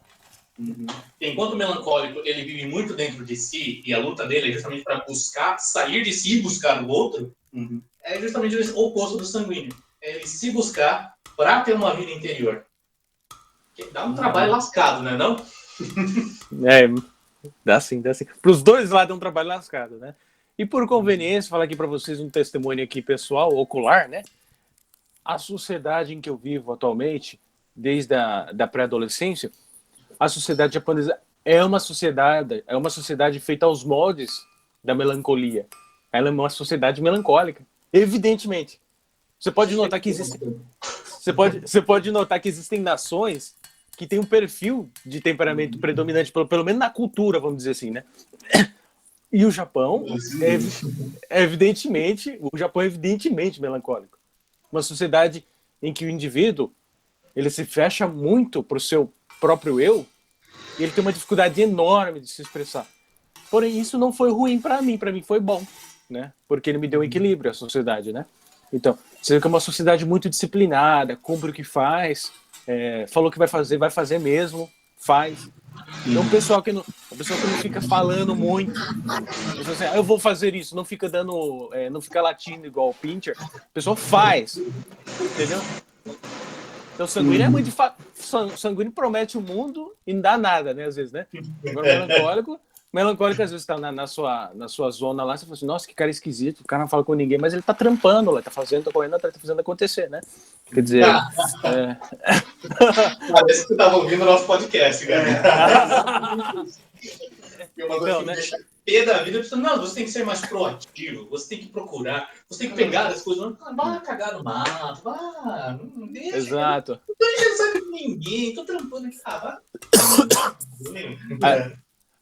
Enquanto o melancólico ele vive muito dentro de si e a luta dele é justamente para buscar sair de si e buscar o outro, é justamente o oposto do sanguíneo. É ele se buscar para ter uma vida interior. Que dá um trabalho lascado, né? Não? Dá sim. Para os dois lados é um trabalho lascado, né? E por conveniência, falar aqui para vocês um testemunho aqui pessoal, ocular, né? A sociedade em que eu vivo atualmente, desde a pré-adolescência, a sociedade japonesa é uma sociedade feita aos moldes da melancolia. Ela é uma sociedade melancólica, evidentemente. Você pode notar que existem nações que têm um perfil de temperamento predominante, pelo menos na cultura, vamos dizer assim, né? E o Japão é evidentemente melancólico. Uma sociedade em que o indivíduo ele se fecha muito para o seu próprio eu e ele tem uma dificuldade enorme de se expressar. Porém, isso não foi ruim para mim foi bom, né? Porque ele me deu equilíbrio à sociedade, né? Então, você vê que é uma sociedade muito disciplinada, cumpre o que faz, falou que vai fazer mesmo, faz. Então, o pessoal que não fica falando muito, assim, eu vou fazer isso, não fica não fica latindo igual o Pincher, o pessoal faz, entendeu? Então, o sanguíneo é muito de fato. Sanguíneo promete o mundo e não dá nada, né? Às vezes, né? Agora, melancólico às vezes está na sua zona lá, você fala assim, nossa, que cara esquisito, o cara não fala com ninguém, mas ele tá trampando lá, tá correndo atrás, tá fazendo acontecer, né? Quer dizer. Parece que você tava ouvindo o nosso podcast, cara. Então, né? Pé da vida, não, você tem que ser mais proativo, você tem que procurar, você tem que pegar as coisas, vai cagar no mato, não deixa. Exato. Não tô enchendo saco de ninguém, tô trampando aqui,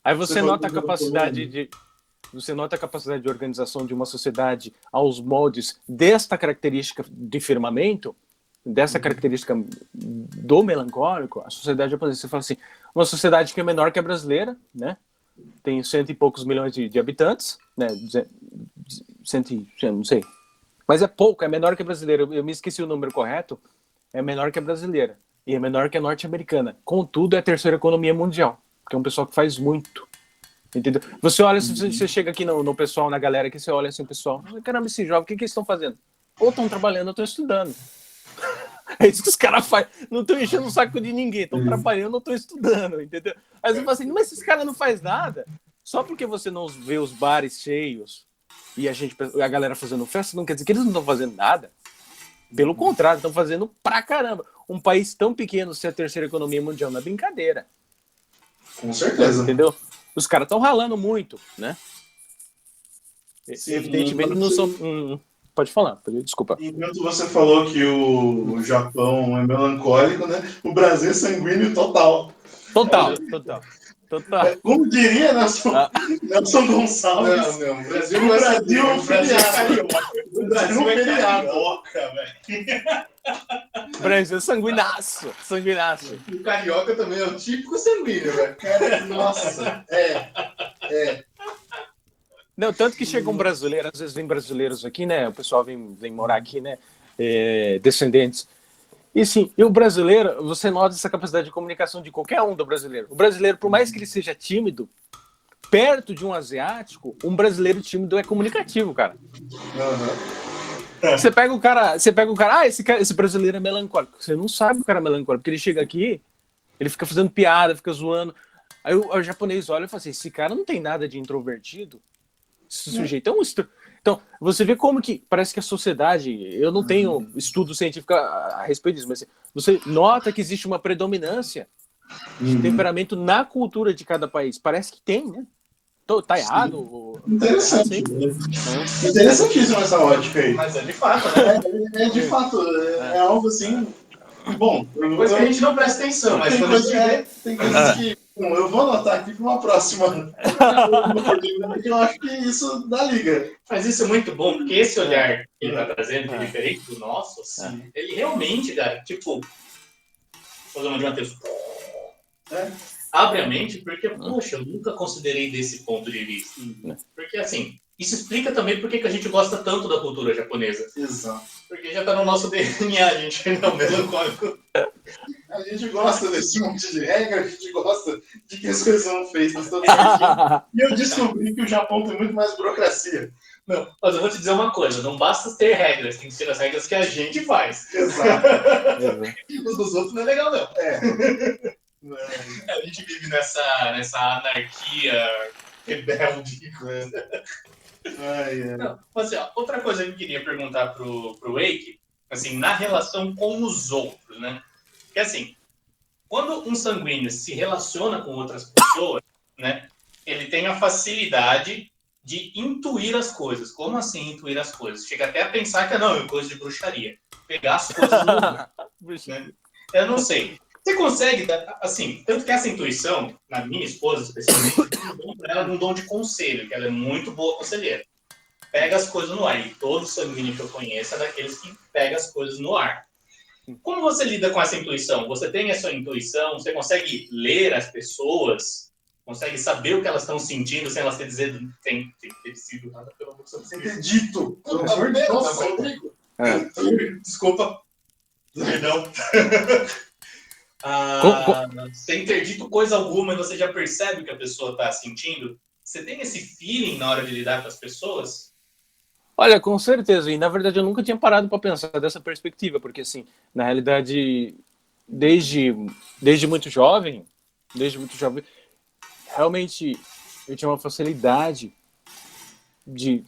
Aí você nota a capacidade de organização de uma sociedade aos moldes desta característica de firmamento, dessa característica do melancólico, a sociedade japonesa, você fala assim, uma sociedade que é menor que a brasileira, né? Tem 100 e poucos milhões de habitantes, né? Não sei. Mas é pouco, é menor que a brasileira. Eu me esqueci o número correto. É menor que a brasileira. E é menor que a norte-americana. Contudo, é a terceira economia mundial. Porque é um pessoal que faz muito. Entendeu? Você olha, você chega aqui no pessoal, na galera aqui, você olha assim, o pessoal, caramba, esse jovem, o que eles estão fazendo? Ou estão trabalhando ou estão estudando. É isso que os caras fazem. Não estão enchendo o saco de ninguém. Estão trabalhando ou estão estudando, entendeu? Aí você fala assim, mas esses caras não fazem nada. Só porque você não vê os bares cheios e a galera fazendo festa, não quer dizer que eles não estão fazendo nada. Pelo contrário, estão fazendo pra caramba. Um país tão pequeno ser a terceira economia mundial não é brincadeira. Com certeza. Entendeu? Os caras estão ralando muito, né? Sim, evidentemente não são... Pode falar, desculpa. Enquanto você falou que o Japão é melancólico, né? O Brasil é sanguíneo total. Total. Como diria Nelson Gonçalves. Não, o Brasil é um feriado. O Brasil é carioca, velho. Brasil é sanguinaço. O carioca também é o típico sanguíneo, velho. Nossa, Não, tanto que chegam brasileiros, às vezes vem brasileiros aqui, né? O pessoal vem morar aqui, né? Descendentes. E sim, o brasileiro, você nota essa capacidade de comunicação de qualquer um do brasileiro. O brasileiro, por mais que ele seja tímido, perto de um asiático, um brasileiro tímido é comunicativo, cara. Você pega o cara, esse brasileiro é melancólico. Você não sabe que o cara é melancólico, porque ele chega aqui, ele fica fazendo piada, fica zoando. Aí o japonês olha e fala assim, esse cara não tem nada de introvertido. Esse sujeito é um... Então, você vê como que parece que a sociedade... Eu não tenho estudo científico a respeito disso, mas você nota que existe uma predominância de temperamento na cultura de cada país. Parece que tem, né? Tá errado? Interessante. Interessantíssimo essa ótica aí. Mas é de fato, né? De fato, é algo assim... Bom, coisa que a gente não presta atenção, mas quando a gente vê... Tem coisas que... Bom, eu vou anotar aqui para uma próxima. Porque eu acho que isso dá liga. Mas isso é muito bom, porque esse olhar que ele está trazendo, que é diferente do nosso, ele realmente, cara, tipo, vou fazer uma de uma texto. Abre a mente porque, poxa, eu nunca considerei desse ponto de vista. Porque, assim, isso explica também por que a gente gosta tanto da cultura japonesa. Exato. Porque já tá no nosso DNA, a gente é melancólico. A gente gosta desse monte de regra, a gente gosta de que as coisas são feitas todas certinho. E eu descobri que o Japão tem muito mais burocracia. Não, mas eu vou te dizer uma coisa, não basta ter regras, tem que ser as regras que a gente faz. Exato. Os dos outros não é legal, não. É. A gente vive nessa anarquia rebelde. Não, mas, assim, outra coisa que eu queria perguntar pro Wake, assim, na relação com os outros, né? Porque, assim, quando um sanguíneo se relaciona com outras pessoas, né, ele tem a facilidade de intuir as coisas. Como assim intuir as coisas? Chega até a pensar que não, é coisa de bruxaria. Pegar as coisas no lugar, né? Eu não sei. Você consegue, assim, tanto que essa intuição, na minha esposa especialmente, ela é um dom de conselho, que ela é muito boa conselheira. Pega as coisas no ar. E todo sanguíneo que eu conheço é daqueles que pega as coisas no ar. Como você lida com essa intuição? Você tem essa intuição? Você consegue ler as pessoas? Consegue saber o que elas estão sentindo sem elas terem sido nada pelo amor de Deus? Sem ter dito. Pelo amor de Deus. Desculpa. Perdão. Sem ter dito coisa alguma, você já percebe o que a pessoa está sentindo? Você tem esse feeling na hora de lidar com as pessoas? Olha, com certeza. E, na verdade, eu nunca tinha parado para pensar dessa perspectiva, porque, assim, na realidade, desde muito jovem, realmente eu tinha uma facilidade de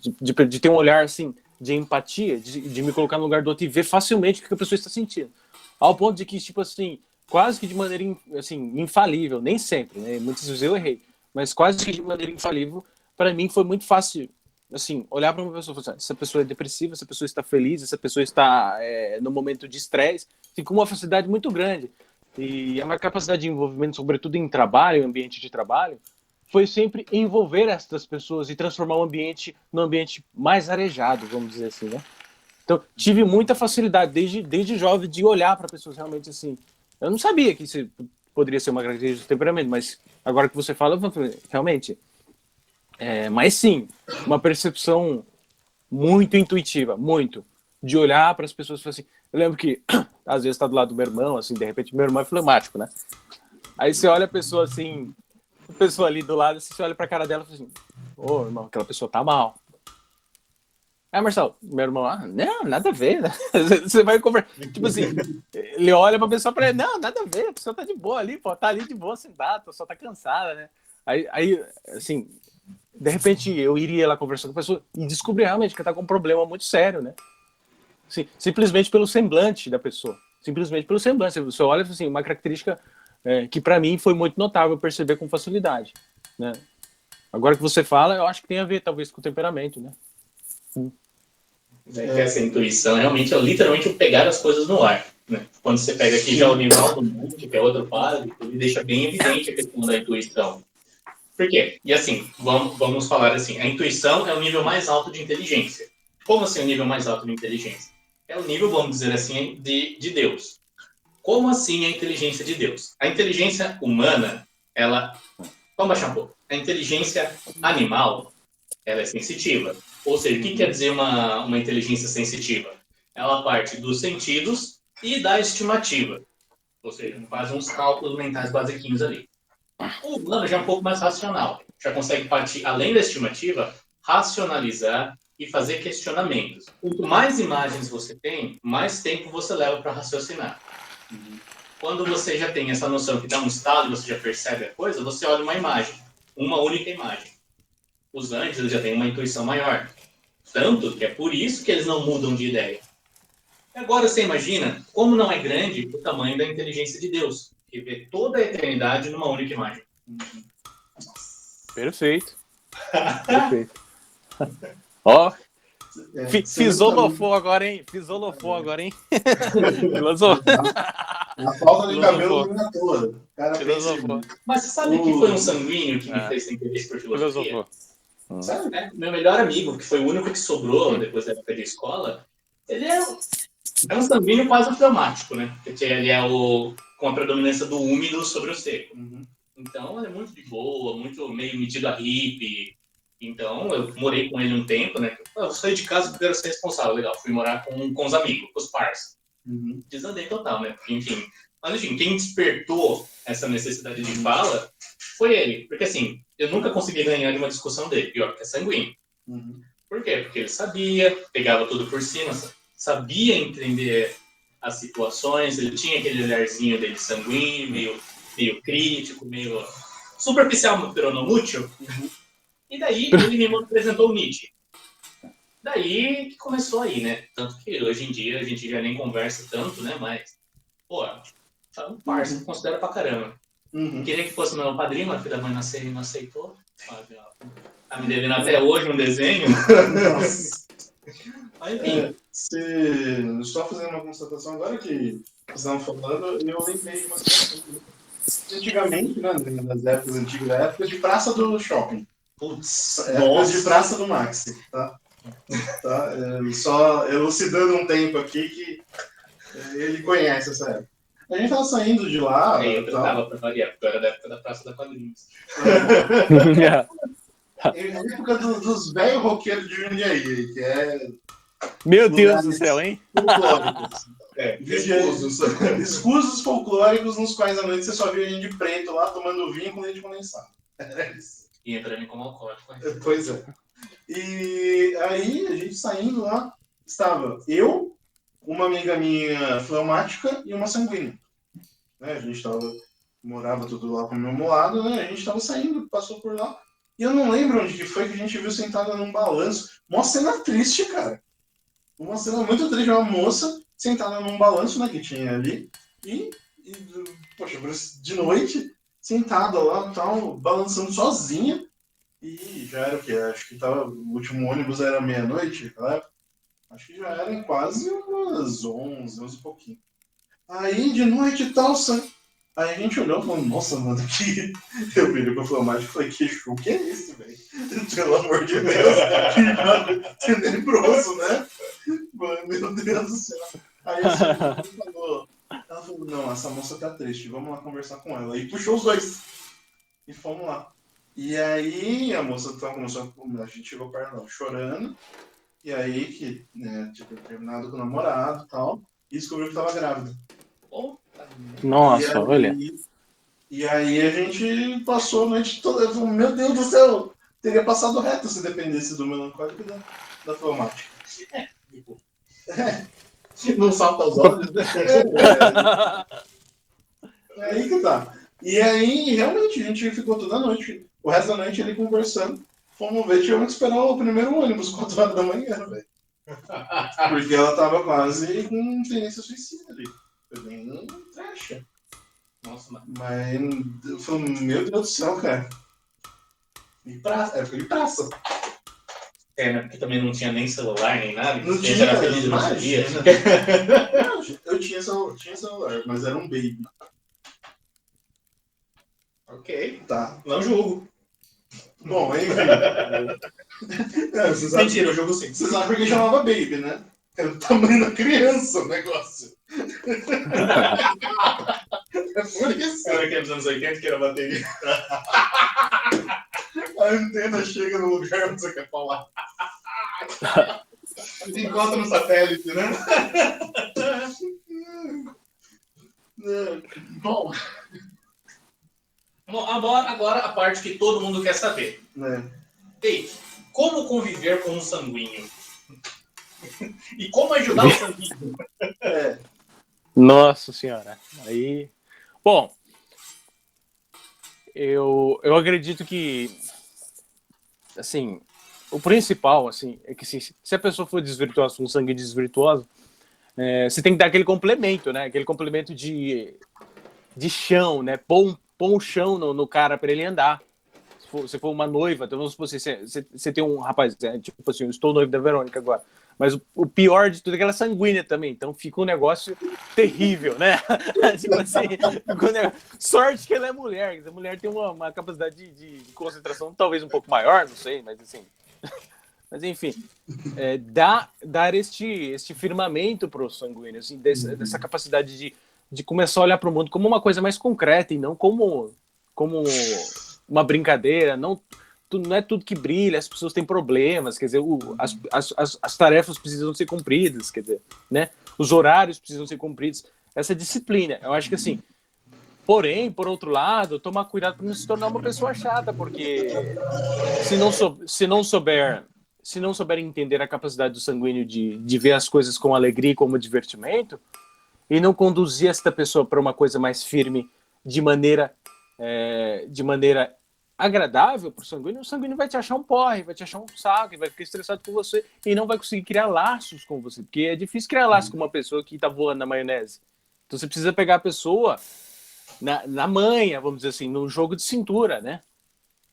ter um olhar, assim, de empatia, de me colocar no lugar do outro e ver facilmente o que a pessoa está sentindo. Ao ponto de que, tipo assim, quase que de maneira, assim, infalível, nem sempre, né? Muitas vezes eu errei, mas quase que de maneira infalível, para mim foi muito fácil, assim, olhar para uma pessoa e falar, essa pessoa é depressiva, essa pessoa está feliz, essa pessoa está no momento de estresse, assim, com uma facilidade muito grande. E a minha capacidade de envolvimento, sobretudo em trabalho, em ambiente de trabalho, foi sempre envolver essas pessoas e transformar o ambiente num ambiente mais arejado, vamos dizer assim, né? Então, tive muita facilidade, desde jovem, de olhar para pessoas realmente assim. Eu não sabia que isso poderia ser uma característica do temperamento, mas agora que você fala, realmente. Mas sim, uma percepção muito intuitiva, muito. De olhar para as pessoas e falar assim. Eu lembro que, às vezes, está do lado do meu irmão, assim, de repente, meu irmão é fleumático, né? Aí você olha a pessoa assim, a pessoa ali do lado, você olha para a cara dela e fala assim: ô, irmão, aquela pessoa tá mal. Marcelo, meu irmão, não, nada a ver, né? Você vai conversar, tipo assim, ele olha pra pessoa pra ele, não, nada a ver, a pessoa tá de boa ali, pô, tá ali de boa sentada, a pessoa tá cansada, né? Aí, assim, de repente eu iria lá conversar com a pessoa e descobrir realmente que tá com um problema muito sério, né? Assim, simplesmente pelo semblante da pessoa, simplesmente pelo semblante, você olha, assim, uma característica que pra mim foi muito notável perceber com facilidade, né? Agora que você fala, eu acho que tem a ver, talvez, com o temperamento, né? Essa intuição realmente é literalmente o pegar as coisas no ar, né? Quando você pega aqui já o Nivaldo Monte, que é outro padre, ele deixa bem evidente a questão da intuição. Por quê? E assim, vamos falar assim, a intuição é o nível mais alto de inteligência. Como assim o nível mais alto de inteligência? É o nível, vamos dizer assim, de Deus. Como assim a inteligência de Deus? A inteligência humana, ela... Vamos baixar um pouco. A inteligência animal, ela é sensitiva. Ou seja, o que quer dizer uma inteligência sensitiva? Ela parte dos sentidos e da estimativa. Ou seja, faz uns cálculos mentais basiquinhos ali. O humano já é um pouco mais racional. Já consegue partir, além da estimativa, racionalizar e fazer questionamentos. Quanto mais imagens você tem, mais tempo você leva para raciocinar. Quando você já tem essa noção que dá um estalo e você já percebe a coisa, você olha uma imagem. Uma única imagem. Os anjos eles já têm uma intuição maior. Tanto que é por isso que eles não mudam de ideia. Agora você imagina como não é grande o tamanho da inteligência de Deus, que vê toda a eternidade numa única imagem. Perfeito. Perfeito. Ó, fisolofou agora, hein? Fisolofou agora, hein? Filosofou. A falta de cabelo não é à toa. Filosofou. Mas você sabe que foi um sanguíneo que me fez ter interesse por filosofia? Filosofou. Sabe, né? Meu melhor amigo, que foi o único que sobrou depois da época de escola, ele é um sanguíneo quase fleumático, né? Porque ele é o com a predominância do úmido sobre o seco. Uhum. Então, ele é muito de boa, muito meio metido a hippie. Então, eu morei com ele um tempo, né? Eu saí de casa porque eu quero ser responsável, legal. Fui morar com os amigos, com os parceiros. Uhum. Desandei total, né? Enfim. Mas, enfim, quem despertou essa necessidade de fala foi ele. Porque, assim, eu nunca consegui ganhar de uma discussão dele. Pior que é sanguíneo. Uhum. Por quê? Porque ele sabia, pegava tudo por cima, sabia entender as situações, ele tinha aquele olharzinho dele sanguíneo, meio crítico, meio superficial, peronomútil. E daí ele me apresentou o Nietzsche. Daí que começou aí, né? Tanto que hoje em dia a gente já nem conversa tanto, né? Mas, pô, é um parceiro, considera pra caramba. Uhum. Queria que fosse meu padrinho, mas filho da mãe nasceu e não aceitou. Tá me devendo até hoje um desenho. Nossa. Mas, enfim. Só fazendo uma constatação agora que vocês estavam falando, eu lembrei de uma situação. Antigamente, né, nas épocas antigas, época de praça do shopping. Putz, Época de praça do Maxi, tá? Só elucidando um tempo aqui que ele conhece essa época. A gente tava saindo de lá. Eu tava pra variar, porque eu era da época da Praça da Quadrinhos. É a época dos velhos roqueiros de Jundiaí, que é. Meu Deus do céu, hein? Folclóricos. Escusos. Escusos folclóricos nos quais à noite você só via gente de preto lá tomando vinho com leite condensado. É isso. E entrando como alcoólico. Pois é. E aí, a gente saindo lá, estava eu, uma amiga minha fleumática e uma sanguínea. Né? A gente morava tudo lá com o meu lado, né? A gente estava saindo, passou por lá. E eu não lembro onde que foi que a gente viu sentada num balanço. Uma cena triste, cara. Uma cena muito triste. Uma moça sentada num balanço, né, que tinha ali. E poxa, de noite, sentada lá, tal, balançando sozinha. E já era o quê? Acho que o último ônibus era meia-noite, claro. Acho que já eram quase umas 11 e pouquinho. Aí, de noite e tal, aí a gente olhou e falou, nossa, mano, que... Eu virei pro fleumático e falei, que show que é esse, velho? Pelo amor de Deus, que tenebroso, né? Mano, meu Deus do céu. Aí assim, ela falou, não, essa moça tá triste, vamos lá conversar com ela. E puxou os dois. E fomos lá. E aí a moça começou a gente chegou perto dela chorando. E aí que, né, tinha terminado com o namorado e tal. E descobriu que tava grávida. Nossa, olha. E aí a gente passou a noite toda. Eu falei, meu Deus do céu, teria passado reto se dependesse do melancólico e da fleumática. Não salta os olhos, né? É aí que tá. E aí, realmente, a gente ficou toda a noite. O resto da noite ele conversando. Fomos ver, tivemos que esperar o primeiro ônibus, 4 horas da manhã, velho. Porque ela tava quase com tendência suicida ali. Foi bem trash. Nossa, mano. Mas eu falei, meu Deus do céu, cara. Época de praça. Né? Porque também não tinha nem celular, nem nada. Não A gente tinha, era feliz no nosso dia. Eu tinha celular, mas era um baby. Ok. Tá. Não julgo. Bom, enfim. Mentira, eu jogo sim. Você sabe por que chamava baby, né? Era o tamanho da criança o negócio. É por isso. Era aqui nos anos 80 que era bateria. A antena chega no lugar onde você quer falar. Se encontra no satélite, né? Bom. Bom, agora a parte que todo mundo quer saber. Ei, como conviver com um sanguíneo? E como ajudar o sanguíneo? Nossa senhora. Aí. Bom, eu acredito que, assim, o principal, assim, é que se a pessoa for desvirtuosa, com sangue desvirtuoso, você tem que dar aquele complemento, né? Aquele complemento de chão, né? Pôr um chão no cara para ele andar. Se for uma noiva, então vamos supor assim, você tem um rapaz, tipo assim, eu estou noivo da Verônica agora, mas o pior de tudo é que ela é sanguínea também, então fica um negócio terrível, né? Tipo assim, sorte que ela é mulher, a mulher tem uma capacidade de concentração talvez um pouco maior, não sei, mas assim... Mas enfim, dar este firmamento para o sanguíneo, assim, dessa capacidade de começar a olhar para o mundo como uma coisa mais concreta e não como uma brincadeira. Não é tudo que brilha, as pessoas têm problemas, quer dizer, as tarefas precisam ser cumpridas, quer dizer, né? Os horários precisam ser cumpridos. Essa disciplina, eu acho que assim. Porém, por outro lado, tomar cuidado para não se tornar uma pessoa chata, porque se não souber entender a capacidade do sanguíneo de ver as coisas com alegria e como divertimento, e não conduzir esta pessoa para uma coisa mais firme de maneira agradável para o sanguíneo vai te achar um porre, vai te achar um saco, vai ficar estressado com você e não vai conseguir criar laços com você, porque é difícil criar laços com uma pessoa que está voando na maionese. Então você precisa pegar a pessoa na manha, vamos dizer assim, no jogo de cintura, né?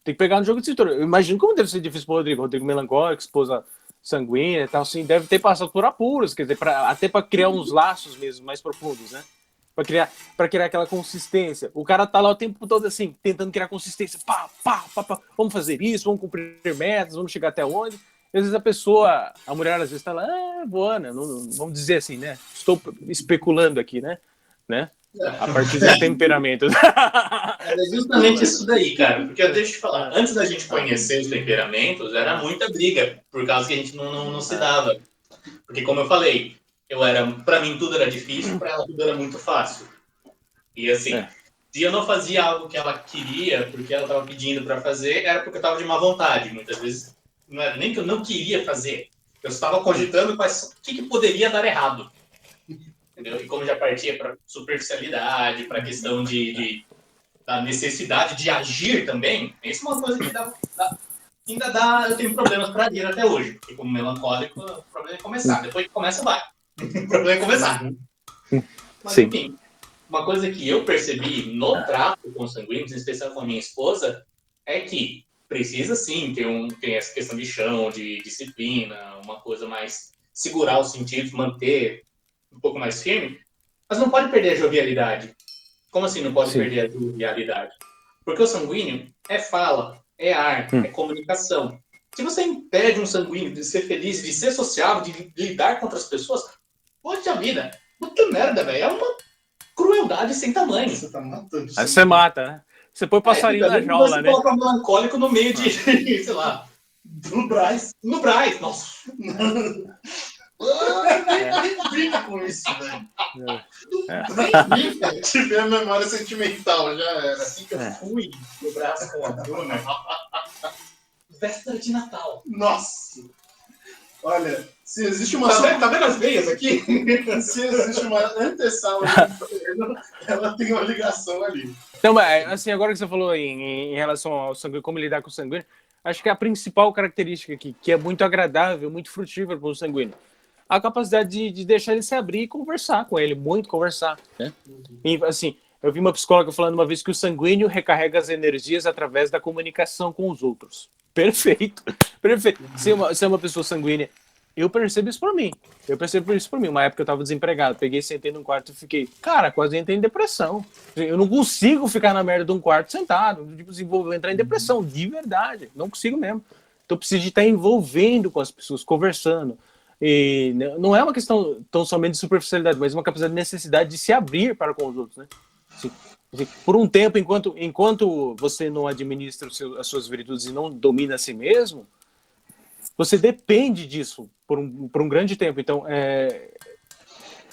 Tem que pegar no jogo de cintura. Eu imagino como deve ser difícil para o Rodrigo melancólico, esposa sanguínea e tal, assim, deve ter passado por apuros, quer dizer, até para criar uns laços mesmo mais profundos, né? Para criar aquela consistência. O cara tá lá o tempo todo assim, tentando criar consistência. Pá, vamos fazer isso, vamos cumprir metas, vamos chegar até onde. E às vezes a mulher às vezes tá lá, voando, vamos dizer assim, né? Estou especulando aqui, né? A partir dos temperamentos. É justamente isso daí, cara. Porque deixa eu te falar, antes da gente conhecer os temperamentos, era muita briga, por causa que a gente não se dava. Porque, como eu falei, pra mim tudo era difícil, pra ela tudo era muito fácil. E assim, se eu não fazia algo que ela queria, porque ela estava pedindo para fazer, era porque eu estava de má vontade. Muitas vezes não era nem que eu não queria fazer, eu estava cogitando o que poderia dar errado. Entendeu? E como já partia para superficialidade, para a questão da necessidade de agir também, isso é uma coisa que ainda dá. Eu tenho problemas para agir até hoje, porque como melancólico, o problema é começar. Depois que começa, vai. O problema é começar. Mas, sim. Enfim, uma coisa que eu percebi no trato com os sanguíneos, em especial com a minha esposa, é que precisa sim ter essa questão de chão, de disciplina, uma coisa mais segurar os sentidos, manter um pouco mais firme, mas não pode perder a jovialidade. Como assim não pode perder a jovialidade? Porque o sanguíneo é fala, é ar, é comunicação. Se você impede um sanguíneo de ser feliz, de ser sociável, de lidar com outras pessoas, poxa vida, puta merda, velho, é uma crueldade sem tamanho. Você tá matando. Aí você mata, né? Você põe passarinho na jaula, né? Você coloca um melancólico no meio de, sei lá, No Braz. no Braz. Nossa. Nem brinca com isso, velho. Nem brinca. Tive a memória sentimental, já era. Assim que eu fui no braço com a Bruna. Véspera de Natal. Nossa. Olha, se existe uma... Tá vendo as veias aqui? Se existe uma antessala, ela tem uma ligação ali. Então, assim, agora que você falou em relação ao sanguíneo, como lidar com o sanguíneo, acho que a principal característica aqui, que é muito agradável, muito frutífera para o sanguíneo, a capacidade de deixar ele se abrir e conversar com ele, muito conversar, né? E, assim, eu vi uma psicóloga falando uma vez que o sanguíneo recarrega as energias através da comunicação com os outros. Perfeito, perfeito. Se é uma pessoa sanguínea, eu percebo isso por mim. Uma época eu estava desempregado, peguei, sentei num quarto e fiquei, cara, quase entrei em depressão. Eu não consigo ficar na merda de um quarto sentado, tipo assim, vou entrar em depressão, de verdade, não consigo mesmo. Então eu preciso de estar envolvendo com as pessoas, conversando. E não é uma questão tão somente de superficialidade, mas uma capacidade de necessidade de se abrir para com os outros, né? Assim, por um tempo, enquanto você não administra as suas virtudes e não domina a si mesmo, você depende disso por um grande tempo. Então,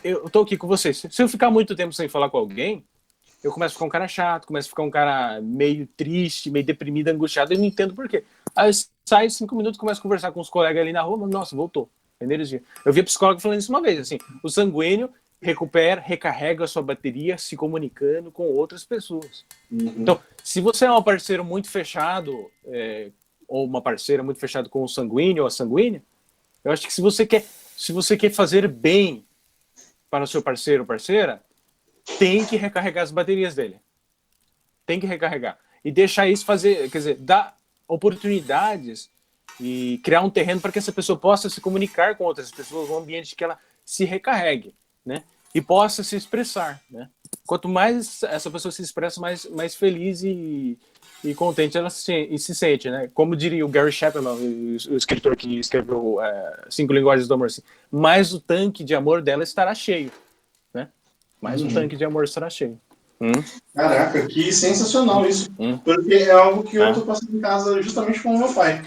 eu tô aqui com vocês. Se eu ficar muito tempo sem falar com alguém, eu começo a ficar um cara chato, começo a ficar um cara meio triste, meio deprimido, angustiado, eu não entendo por quê. Aí eu saio 5 minutos, começo a conversar com os colegas ali na rua, nossa, voltou. Energia. Eu vi a psicóloga falando isso uma vez, assim, o sanguíneo recarrega a sua bateria se comunicando com outras pessoas. Então, se você é um parceiro muito fechado, ou uma parceira muito fechada com o sanguíneo ou a sanguínea, eu acho que se você quer fazer bem para o seu parceiro ou parceira, tem que recarregar as baterias dele. Tem que recarregar. E deixar isso fazer, quer dizer, dar oportunidades e criar um terreno para que essa pessoa possa se comunicar com outras pessoas, um ambiente que ela se recarregue, né? E possa se expressar, né? Quanto mais essa pessoa se expressa, mais feliz e contente ela se sente, né? Como diria o Gary Chapman, o escritor que escreveu 5 Linguagens do Amor, assim, mais o tanque de amor dela estará cheio, né? Mas o tanque de amor será cheio. Caraca, que sensacional isso. Hum. Porque é algo que eu tô passando em casa justamente com o meu pai.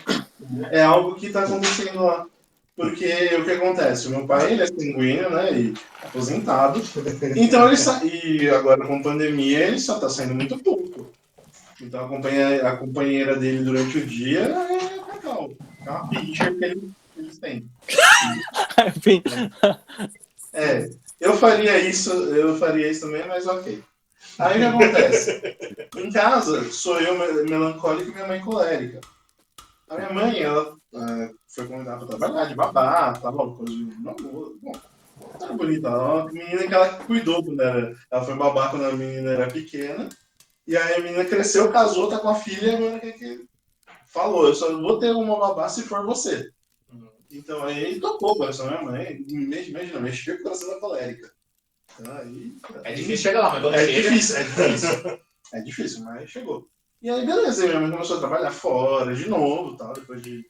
É algo que tá acontecendo lá. Porque o que acontece? O meu pai, ele é sanguíneo, né? E aposentado. Então e agora com pandemia, ele só tá saindo muito pouco. Então a companheira dele durante o dia é Cacau. É uma pitcher que eles têm. Enfim. Eu faria isso também, mas ok. Aí o que acontece? Em casa, sou eu melancólico e minha mãe colérica. A minha mãe, ela foi convidada para trabalhar de babá, tal, coisa de namoro. Bom, era bonita. Ela é uma menina que ela cuidou quando ela foi babá quando a menina era pequena. E aí a menina cresceu, casou, tá com a filha, e agora que falou, eu só vou ter uma babá se for você. Então aí topou o coração da minha mãe. Imagina, mexeu com o coração da colérica. Aí, É difícil chegar lá, mas quando é chega... difícil. É difícil, mas chegou. E aí, beleza, minha mãe começou a trabalhar fora de novo, tal, depois de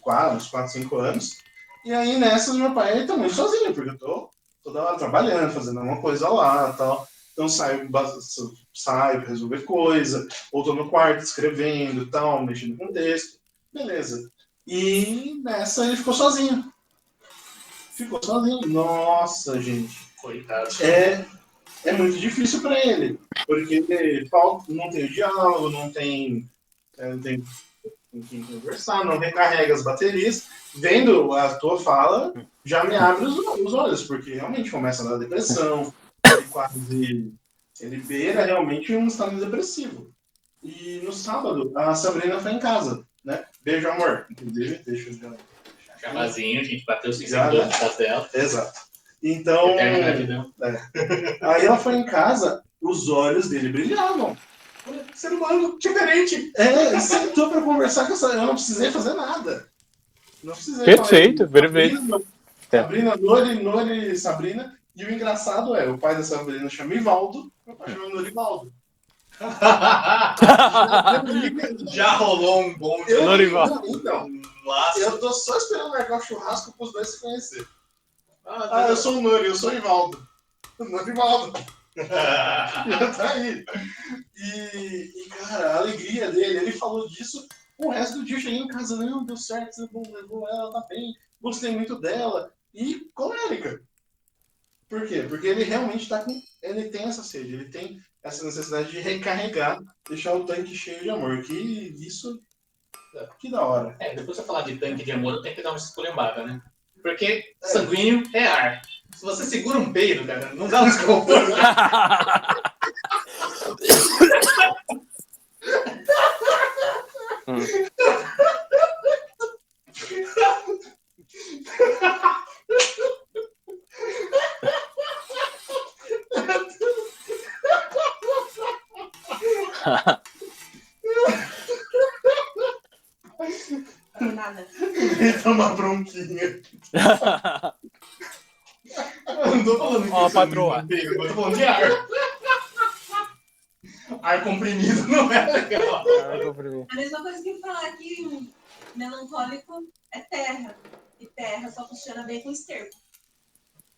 4, 5 anos. E aí, nessas, meu pai tá muito sozinho, porque eu tô toda hora trabalhando, fazendo alguma coisa lá, tal. Então, saio pra resolver coisa, ou tô no quarto escrevendo, tal, mexendo com texto. Beleza. E nessa, ele ficou sozinho. Nossa, gente. Coitado. É muito difícil para ele, porque não tem diálogo, não tem com quem conversar, não recarrega as baterias. Vendo a tua fala, já me abre os olhos, porque realmente começa a dar depressão, ele beira realmente um estado depressivo. E no sábado, a Sabrina foi em casa, né? Beijo, amor. Inclusive, deixa eu já... Chamazinho, a gente bateu os 5 Já, né? segundos dela. Exato. Então, aí ela foi em casa, os olhos dele brilhavam. Ser humano diferente. Sentou pra conversar com essa. Eu não precisei fazer nada. Não precisei Perfeito, falar. perfeito. Sabrina, Nori, Sabrina. E o engraçado é, o pai da Sabrina chama Ivaldo, meu pai chama Norivaldo. Já rolou um bom Norivaldo. Então, eu tô só esperando marcar o churrasco pros dois se conhecer. Eu sou o Nori, eu sou o Ivaldo. Norivaldo. Já tá aí. E, cara, a alegria dele, ele falou disso o resto do dia. Eu cheguei em casa, não, deu certo, você levou ela, tá bem, gostei muito dela. E colérica. Por quê? Porque ele realmente ele tem essa sede, ele tem essa necessidade de recarregar, deixar o tanque cheio de amor. Que da hora. Depois de falar de tanque de amor, eu tenho que dar uma esculhambada, né? Porque sanguíneo é ar. Se você segura um peido, cara, não dá um desconforto. Nada. Ele uma bronquinha. Eu não tô falando que Ó, isso patroa. eu tô falando de ar. Ar comprimido não é legal. A mesma coisa que falar que melancólico é terra. E terra só funciona bem com esterco.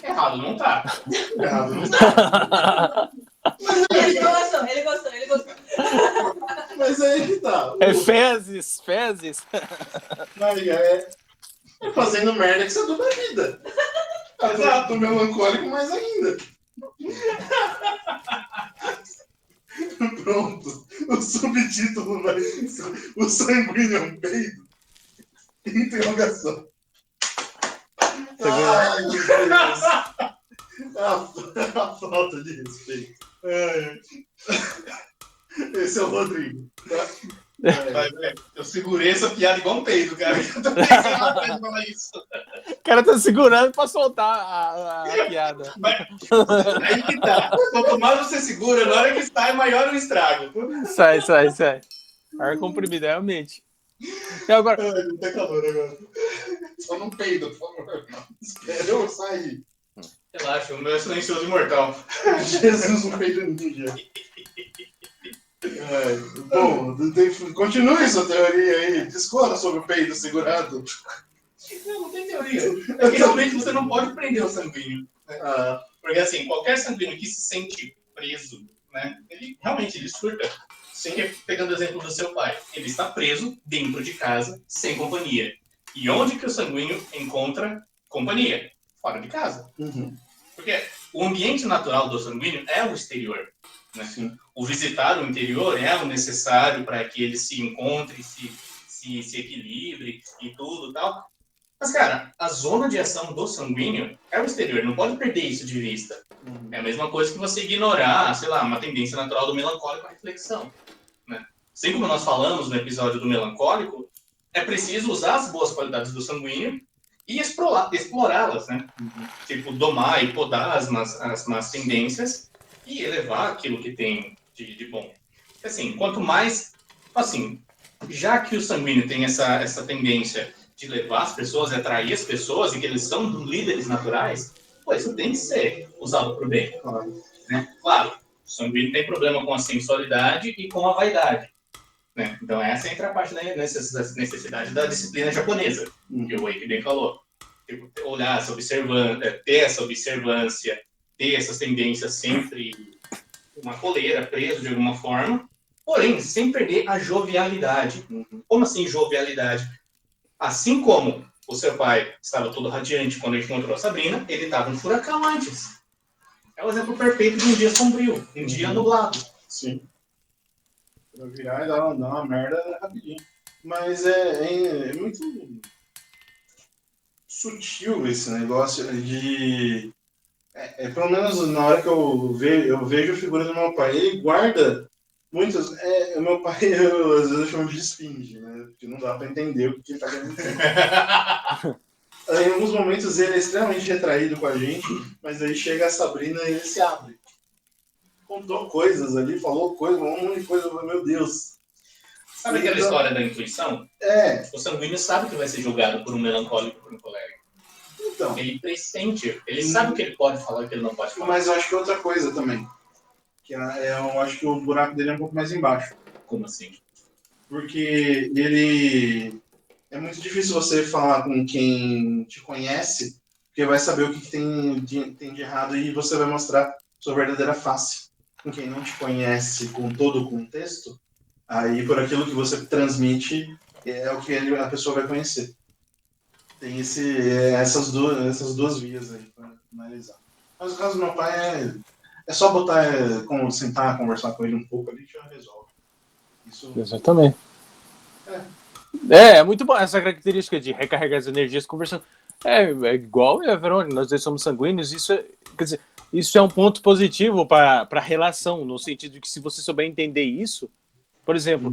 Errado não tá. Errado, não tá. Ele gostou. Mas aí que tá. É fezes. Mas é fazendo merda que você aduba a vida. Exato, melancólico mais ainda. Pronto. O subtítulo vai ser O Sanguíneo é um Peido? Interrogação. Ai, meu Deus. A falta de respeito. Esse é o Rodrigo. Eu segurei essa piada igual um peido, cara. Eu tô pensando em falar isso. O cara tá segurando pra soltar a piada. Mas, aí que tá. Quanto mais você segura, na hora que sai, maior o estrago. Sai. Ar comprimido, realmente. E agora... Ai, não tem calor agora. Só não peido, por favor. Espera eu sair. Relaxa, o meu é silencioso imortal. Jesus, um peido ninja. Bom, continue sua teoria aí. Discorra sobre o peido segurado. Não tem teoria. É que realmente você não pode prender o sanguíneo. Porque, assim, qualquer sanguíneo que se sente preso, né, ele surta. Sempre pegando o exemplo do seu pai. Ele está preso dentro de casa, sem companhia. E onde que o sanguíneo encontra companhia? Fora de casa. Uhum. Porque o ambiente natural do sanguíneo é o exterior. Né? Sim. O visitar o interior é o necessário para que ele se encontre, se equilibre e tudo e tal. Mas, cara, a zona de ação do sanguíneo é o exterior. Não pode perder isso de vista. Uhum. É a mesma coisa que você ignorar, sei lá, uma tendência natural do melancólico à reflexão. Né? Assim como nós falamos no episódio do melancólico, é preciso usar as boas qualidades do sanguíneo e explorá-las, né? Tipo, domar e podar as más tendências e elevar aquilo que tem de bom. Assim, quanto mais... Assim, já que o sanguíneo tem essa tendência de levar as pessoas, atrair as pessoas, e que eles são líderes naturais, pô, isso tem que ser usado para o bem. Claro. Né? Claro, o sanguíneo tem problema com a sensualidade e com a vaidade. Né? Então, essa entra a parte da necessidade da disciplina japonesa, que o Eike bem falou. Tipo, olhar essa observância, ter essa observância, ter essas tendências sempre uma coleira, preso de alguma forma, porém, sem perder a jovialidade. Como assim jovialidade? Assim como o seu pai estava todo radiante quando ele encontrou a Sabrina, ele estava um furacão antes. É o exemplo perfeito de um dia sombrio, um dia nublado. Sim. Pra virar e dar uma merda rapidinho. Mas é muito sutil esse negócio de... pelo menos na hora que eu vejo a figura do meu pai, ele guarda muitas... o meu pai, às vezes eu chamo de esfinge, né? Porque não dá pra entender o que ele tá querendo dizer. Em alguns momentos ele é extremamente retraído com a gente, mas aí chega a Sabrina e ele se abre. Contou coisas ali, falou coisas, um monte de coisa, eu falei, meu Deus. Sabe aquela história da intuição? O sanguíneo sabe que vai ser julgado por um melancólico, por um colérico. Então. Ele pressente, ele sabe o que ele pode falar e o que ele não pode falar. Mas eu acho que é outra coisa também. Que eu acho que o buraco dele é um pouco mais embaixo. Como assim? Porque ele... É muito difícil você falar com quem te conhece, porque vai saber o que tem de errado e você vai mostrar sua verdadeira face. Com quem não te conhece com todo o contexto, aí por aquilo que você transmite é o que a pessoa vai conhecer. Tem essas duas vias aí para analisar. Mas o caso do meu pai é só botar, sentar, conversar com ele um pouco ali que já resolve. Isso... Exatamente. É muito bom essa característica de recarregar as energias conversando. É igual a Verônica, nós dois somos sanguíneos, quer dizer, isso é um ponto positivo para a relação, no sentido de que se você souber entender isso, por exemplo,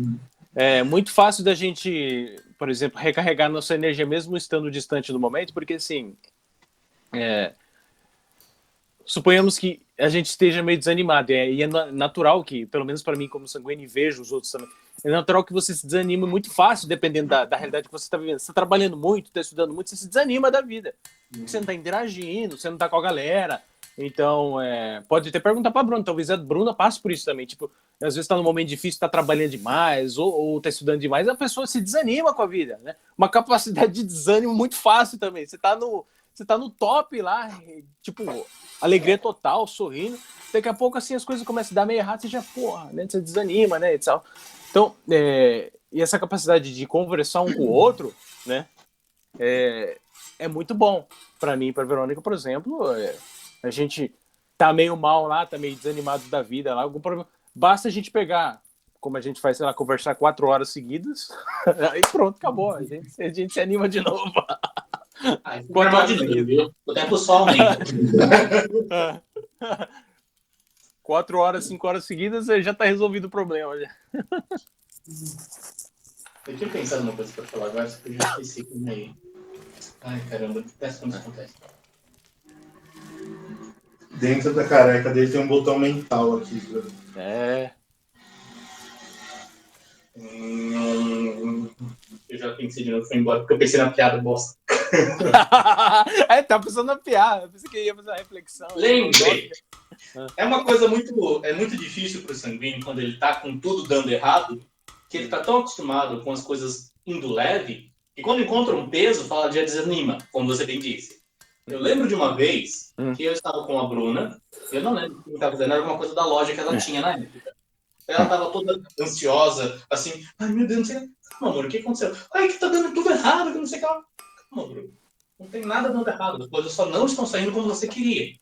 é muito fácil da gente, por exemplo, recarregar nossa energia mesmo estando distante do momento, porque assim, suponhamos que a gente esteja meio desanimado, e é natural que, pelo menos para mim como sanguíneo, e vejo os outros também, é natural que você se desanime muito fácil, dependendo da realidade que você está vivendo. Você está trabalhando muito, está estudando muito, você se desanima da vida. Você não está interagindo, você não está com a galera. Então, pode até perguntar para a Bruna, talvez a Bruna passe por isso também. Tipo, às vezes está num momento difícil, está trabalhando demais, ou está estudando demais, a pessoa se desanima com a vida, né? Uma capacidade de desânimo muito fácil também. Você tá no top lá, tipo, alegria total, sorrindo. Daqui a pouco, assim, as coisas começam a dar meio errado, você já, porra, né? Você desanima, né? E tal. Então, e essa capacidade de conversar um com o outro, né? É muito bom. Para mim, para a Verônica, por exemplo, a gente tá meio mal lá, tá meio desanimado da vida lá, algum problema. Basta a gente pegar, como a gente faz, sei lá, conversar 4 horas seguidas, aí pronto, acabou. A gente se anima de novo. 4 horas seguidas. O tempo só aumenta. 4 horas, 5 horas seguidas, já tá resolvido o problema. Já. Eu tinha pensado numa coisa pra falar agora, só que eu já esqueci como é. Ai, caramba, peço quando isso acontece. Dentro da careca dele tem um botão mental aqui. Eu já pensei de novo, foi embora, porque eu pensei na piada bosta. Tá pensando na piada, eu pensei que ia fazer uma reflexão. Lembrei. É uma coisa muito difícil pro sanguíneo, quando ele tá com tudo dando errado, que ele tá tão acostumado com as coisas indo leve, que quando encontra um peso, fala, já desanima, como você bem disse. Eu lembro de uma vez Hum. que eu estava com a Bruna, eu não lembro o que eu estava fazendo, era alguma coisa da loja que ela tinha na época. Ela estava toda ansiosa, assim, ai meu Deus, não sei. Calma, amor, o que aconteceu? Ai, que tá dando tudo errado, que não sei o que. Calma, Bruno. Não tem nada dando errado, as coisas só não estão saindo como você queria.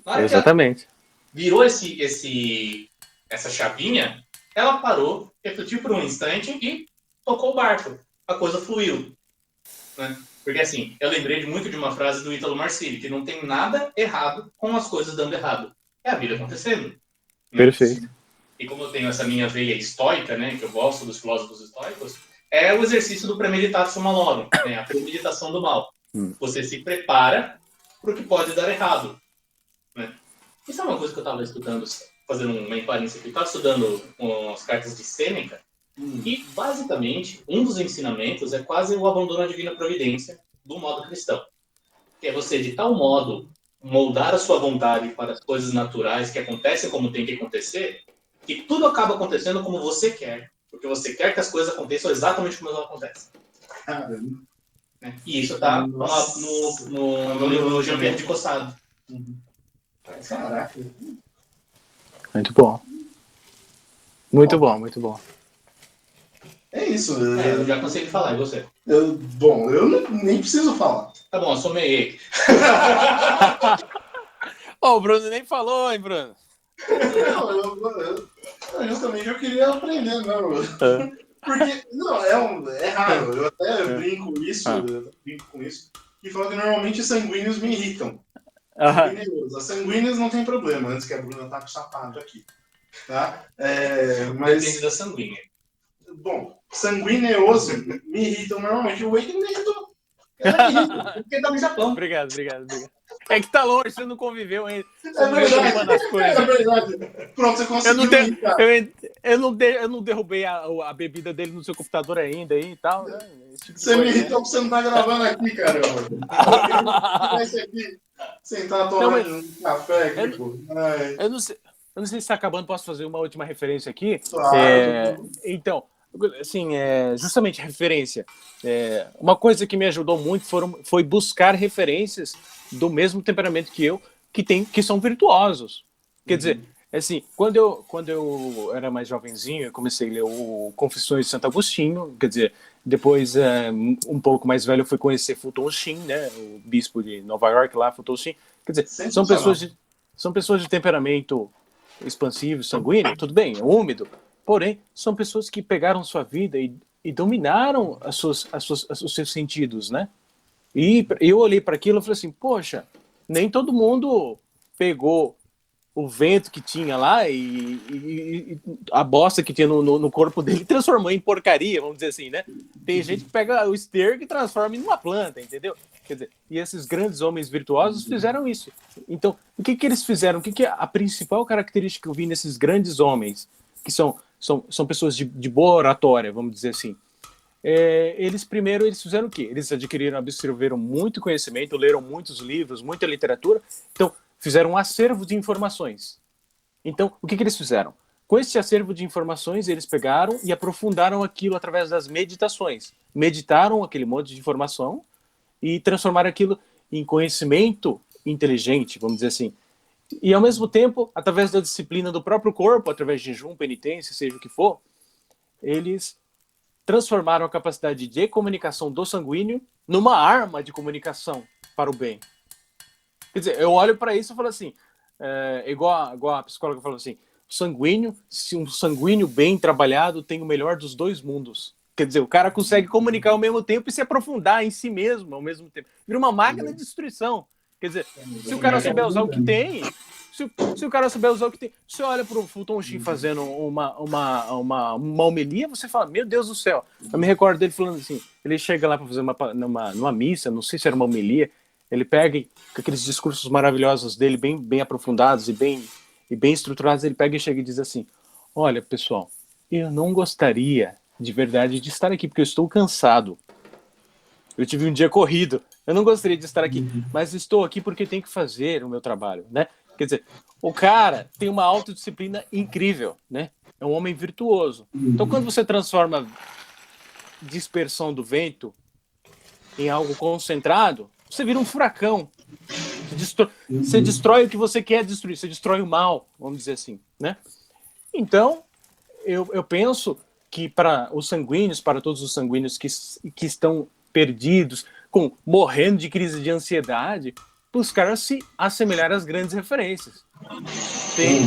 Na hora que ela Exatamente. virou essa chavinha, ela parou, refletiu por um instante e tocou o barco. A coisa fluiu. Né? Porque assim, eu lembrei muito de uma frase do Ítalo Marcilli, que não tem nada errado com as coisas dando errado. É a vida acontecendo. Né? Perfeito. E como eu tenho essa minha veia estoica, né, que eu gosto dos filósofos estoicos, é o exercício do premeditatio malorum, né, a premeditação do mal. Você se prepara para o que pode dar errado. Né? Isso é uma coisa que eu estava estudando, fazendo uma inparência aqui. Eu estava estudando as cartas de Sêneca, e, basicamente, um dos ensinamentos é quase o abandono à divina providência do modo cristão. Que é você, de tal modo, moldar a sua vontade para as coisas naturais que acontecem como tem que acontecer, que tudo acaba acontecendo como você quer. Porque você quer que as coisas aconteçam exatamente como elas acontecem. Caramba. E isso está Nossa. no livro do Jean-Pierre de Caussade. Caraca. Muito bom. Muito bom, muito bom. É isso. Eu já cansei de falar, e você? Eu nem preciso falar. Tá bom, assomei. O Bruno nem falou, hein, Bruno? Não, eu justamente eu queria aprender, não. Porque, não, é raro. Eu até brinco com isso. E falo que normalmente sanguíneos me irritam. As sanguíneas não tem problema, antes que a Bruna tá com o sapato aqui. Tá? Mas, Depende da sanguínea. bom, sanguineoso me irritam normalmente. O Wake me irritou. Ela me irrita. Porque tá no Japão. Obrigado. É que tá longe, você não conviveu ainda. Você É não viu verdade. derrubando as coisas. É verdade. Pronto, você conseguiu me irritar. Eu não derrubei a bebida dele no seu computador ainda aí e tal. Né? Esse tipo de Você me coisa, irritou porque você não tá gravando aqui, caramba. Esse aqui, sentar tomando um café aqui, pô. Eu não sei se está acabando, posso fazer uma última referência aqui? Claro. Então, assim, justamente referência. Uma coisa que me ajudou muito foi buscar referências do mesmo temperamento que eu, que são virtuosos. Quer dizer, assim, quando eu era mais jovenzinho, eu comecei a ler o Confissões de Santo Agostinho, quer dizer, depois, um pouco mais velho, eu fui conhecer Fulton Sheen, né, o bispo de Nova York lá, Fulton Sheen. Quer dizer, são pessoas de temperamento expansivo, sanguíneo, tudo bem, é úmido, porém, são pessoas que pegaram sua vida e dominaram os seus sentidos, né? E eu olhei para aquilo e falei assim, poxa, nem todo mundo pegou o vento que tinha lá e a bosta que tinha no corpo dele transformou em porcaria, vamos dizer assim, né? Tem gente que pega o esterco e transforma em uma planta, entendeu? Quer dizer, e esses grandes homens virtuosos fizeram isso. Então, o que eles fizeram? O que é a principal característica que eu vi nesses grandes homens, que são pessoas de boa oratória, vamos dizer assim? Eles fizeram o quê? Eles absorveram muito conhecimento, leram muitos livros, muita literatura, então fizeram um acervo de informações. Então, o que eles fizeram? Com esse acervo de informações, eles pegaram e aprofundaram aquilo através das meditações. Meditaram aquele monte de informação e transformaram aquilo em conhecimento inteligente, vamos dizer assim. E, ao mesmo tempo, através da disciplina do próprio corpo, através de jejum, penitência, seja o que for, eles transformaram a capacidade de comunicação do sanguíneo numa arma de comunicação para o bem. Quer dizer, eu olho para isso e falo assim, igual a psicóloga falou assim, se um sanguíneo bem trabalhado tem o melhor dos dois mundos. Quer dizer, o cara consegue comunicar ao mesmo tempo e se aprofundar em si mesmo ao mesmo tempo. Vira uma máquina de destruição. Quer dizer, se o cara souber usar o que tem, se o cara souber usar o que tem, você olha para o Fulton Sheen fazendo uma homilia, você fala, meu Deus do céu. Eu me recordo dele falando assim, ele chega lá para fazer numa missa, não sei se era uma homilia, ele pega com aqueles discursos maravilhosos dele, bem aprofundados e bem estruturados, ele pega e chega e diz assim, olha, pessoal, eu não gostaria de verdade de estar aqui, porque eu estou cansado. Eu tive um dia corrido, eu não gostaria de estar aqui, mas estou aqui porque tenho que fazer o meu trabalho, né? Quer dizer, o cara tem uma autodisciplina incrível, né? É um homem virtuoso. Então, quando você transforma dispersão do vento em algo concentrado, você vira um furacão. Você destrói o que você quer destruir, você destrói o mal, vamos dizer assim, né? Então, eu penso que para os sanguíneos, para todos os sanguíneos que estão perdidos, morrendo de crise de ansiedade, buscar se assemelhar às grandes referências. Tem,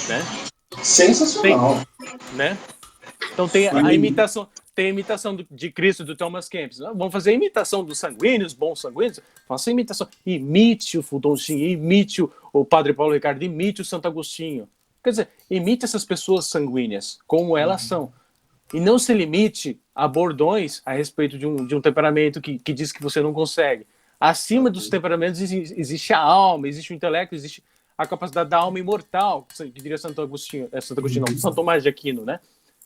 né? Sensacional. Né? Então tem a imitação, de Cristo do Thomas Kempis. Vamos fazer a imitação dos sanguíneos, bons sanguíneos. Faça a imitação. Imite o Fulton Sheen, imite o Padre Paulo Ricardo, imite o Santo Agostinho. Quer dizer, imite essas pessoas sanguíneas, como elas são. E não se limite a bordões a respeito de um temperamento que diz que você não consegue. Acima dos temperamentos existe a alma, existe o intelecto, existe a capacidade da alma imortal, que diria Santo Agostinho, não, São Tomás de Aquino, né?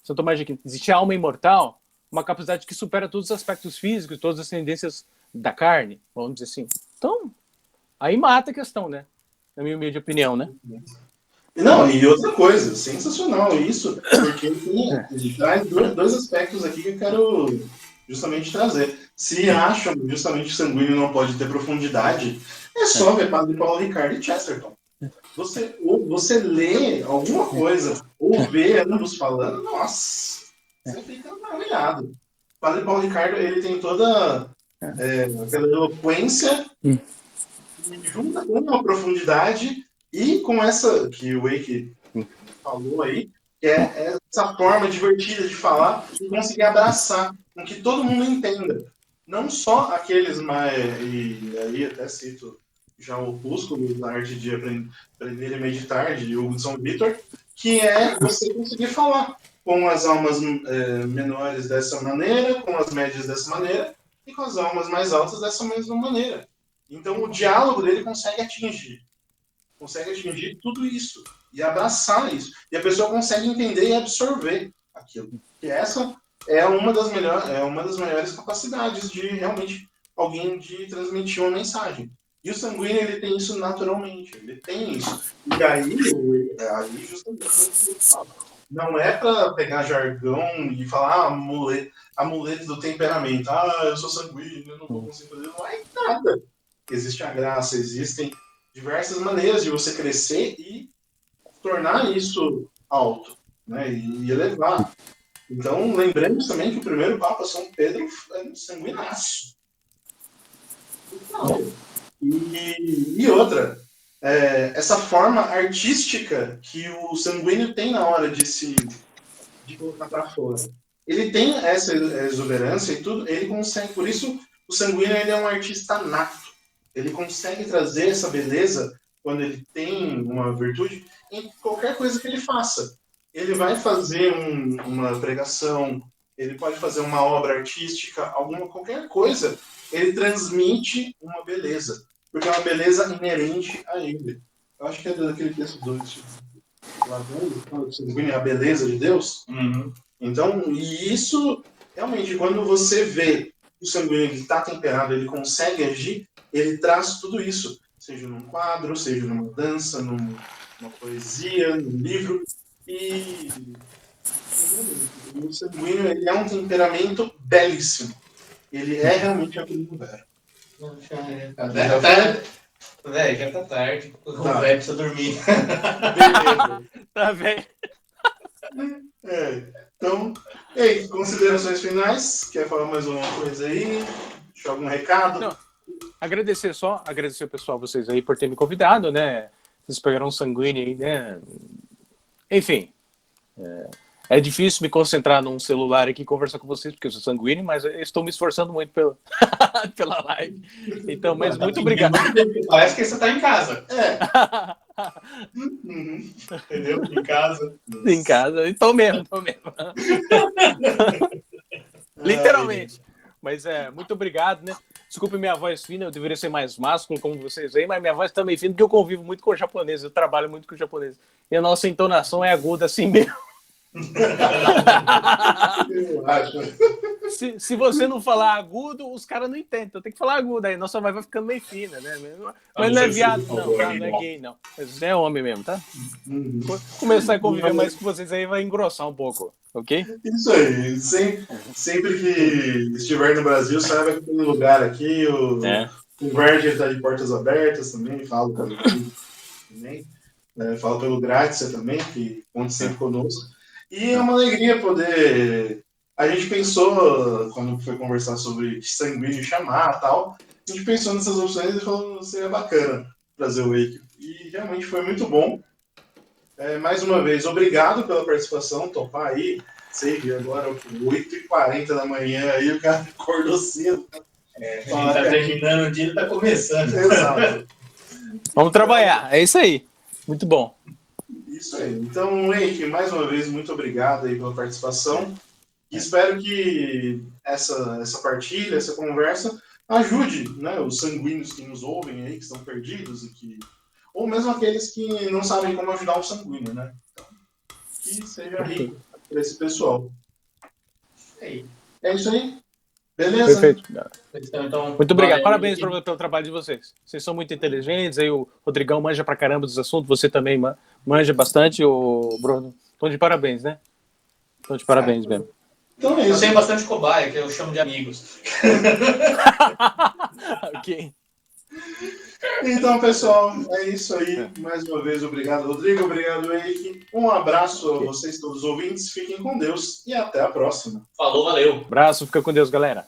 São Tomás de Aquino. Existe a alma imortal, uma capacidade que supera todos os aspectos físicos, todas as tendências da carne, vamos dizer assim. Então, aí mata a questão, né? Na minha humilde opinião, né? Não, e outra coisa, sensacional isso, porque ele traz dois aspectos aqui que eu quero justamente trazer. Se acham justamente que sanguíneo não pode ter profundidade, é só ver Padre Paulo Ricardo e Chesterton. Você lê alguma coisa, ou vê ambos falando, nossa, você fica maravilhado. Padre Paulo Ricardo, ele tem toda aquela eloquência, junta com uma profundidade, e com essa que o Wake falou aí, que é essa forma divertida de falar e conseguir abraçar, com que todo mundo entenda. Não só aqueles mais... E aí até cito já o Opúsculo, da arte de aprender e meditar, de Hugo de São Vitor, que é você conseguir falar com as almas menores dessa maneira, com as médias dessa maneira, e com as almas mais altas dessa mesma maneira. Então o diálogo dele consegue atingir tudo isso e abraçar isso. E a pessoa consegue entender e absorver aquilo. E essa é uma das maiores capacidades de realmente alguém de transmitir uma mensagem. E o sanguíneo, ele tem isso naturalmente. Ele tem isso. E aí justamente, não é para pegar jargão e falar amuleto do temperamento. Eu sou sanguíneo, eu não vou conseguir fazer. Não é nada. Existe a graça, existem diversas maneiras de você crescer e tornar isso alto, né? E elevar. Então, lembremos também que o primeiro Papa São Pedro é um sanguinaço. E outra, essa forma artística que o sanguíneo tem na hora de colocar para fora. Ele tem essa exuberância e tudo, ele consegue, por isso o sanguíneo ele é um artista nato. Ele consegue trazer essa beleza quando ele tem uma virtude em qualquer coisa que ele faça. Ele vai fazer uma pregação, ele pode fazer uma obra artística, qualquer coisa, ele transmite uma beleza, porque é uma beleza inerente a ele. Eu acho que é daquele texto 2, a beleza de Deus. Uhum. Então, e isso, realmente, quando você vê o sanguíneo que está temperado, ele consegue agir, ele traz tudo isso, seja num quadro, seja numa dança, numa poesia, num livro. E o sanguíneo, ele é um temperamento belíssimo. Ele é realmente aquele lugar. Velho, já tá tarde. O velho precisa dormir. Beleza. Tá bem. Então, considerações finais? Quer falar mais alguma coisa aí? Deixar algum recado? Não. Agradecer o pessoal, vocês aí, por ter me convidado, né? Vocês pegaram um sanguíneo aí, né? Enfim, é difícil me concentrar num celular aqui e conversar com vocês, porque eu sou sanguíneo, mas eu estou me esforçando muito pela live. Então, mas muito obrigado. Parece que você está em casa. Entendeu? Em casa. Em casa. Estou mesmo. Literalmente. Mas muito obrigado, né? Desculpe minha voz fina, eu deveria ser mais másculo como vocês aí, mas minha voz tá meio fina porque eu convivo muito com o japonês, eu trabalho muito com o japonês. E a nossa entonação é aguda assim mesmo. Se você não falar agudo, os caras não entendem, então tem que falar agudo, aí nossa voz vai ficando meio fina, né? Mas não é viado, não, tá? Não é gay, não. Mas é homem mesmo, tá? Começar a conviver mais com vocês aí vai engrossar um pouco, ok? Isso aí. Sempre que estiver no Brasil, saiba que tem um lugar aqui, O Verde está de portas abertas também, falo pelo também. Falo pelo Grátis também, que conta sempre conosco. E é uma alegria poder. A gente pensou, quando foi conversar sobre sanguíneo chamar e tal, a gente pensou nessas opções e falou que seria bacana trazer o Wake. E realmente foi muito bom. Mais uma vez, obrigado pela participação, topar aí. Sei que agora 8h40 da manhã aí o cara acordou cedo. A gente tá terminando o dia e tá começando. Exato. Vamos trabalhar, é isso aí. Muito bom. Isso aí. Então, Henrique, mais uma vez, muito obrigado aí pela participação. E espero que essa partilha, essa conversa, ajude, né, os sanguíneos que nos ouvem aí, que estão perdidos, ou mesmo aqueles que não sabem como ajudar o sanguíneo, né? Então, que seja rico para esse pessoal. É isso aí. Beleza? Perfeito. Então, Muito obrigado. valeu, Parabéns Henrique. pelo trabalho de vocês. Vocês são muito inteligentes. Aí o Rodrigão manja pra caramba dos assuntos. Você também manja bastante, o Bruno. Então, de parabéns, né? Então, de parabéns mesmo. Então é Eu isso. tenho bastante cobaia, que eu chamo de amigos. Ok. Então, pessoal, é isso aí. Mais uma vez, obrigado, Rodrigo. Obrigado, Henrique. Um abraço a vocês, todos os ouvintes. Fiquem com Deus e até a próxima. Falou, valeu. Abraço, fica com Deus, galera.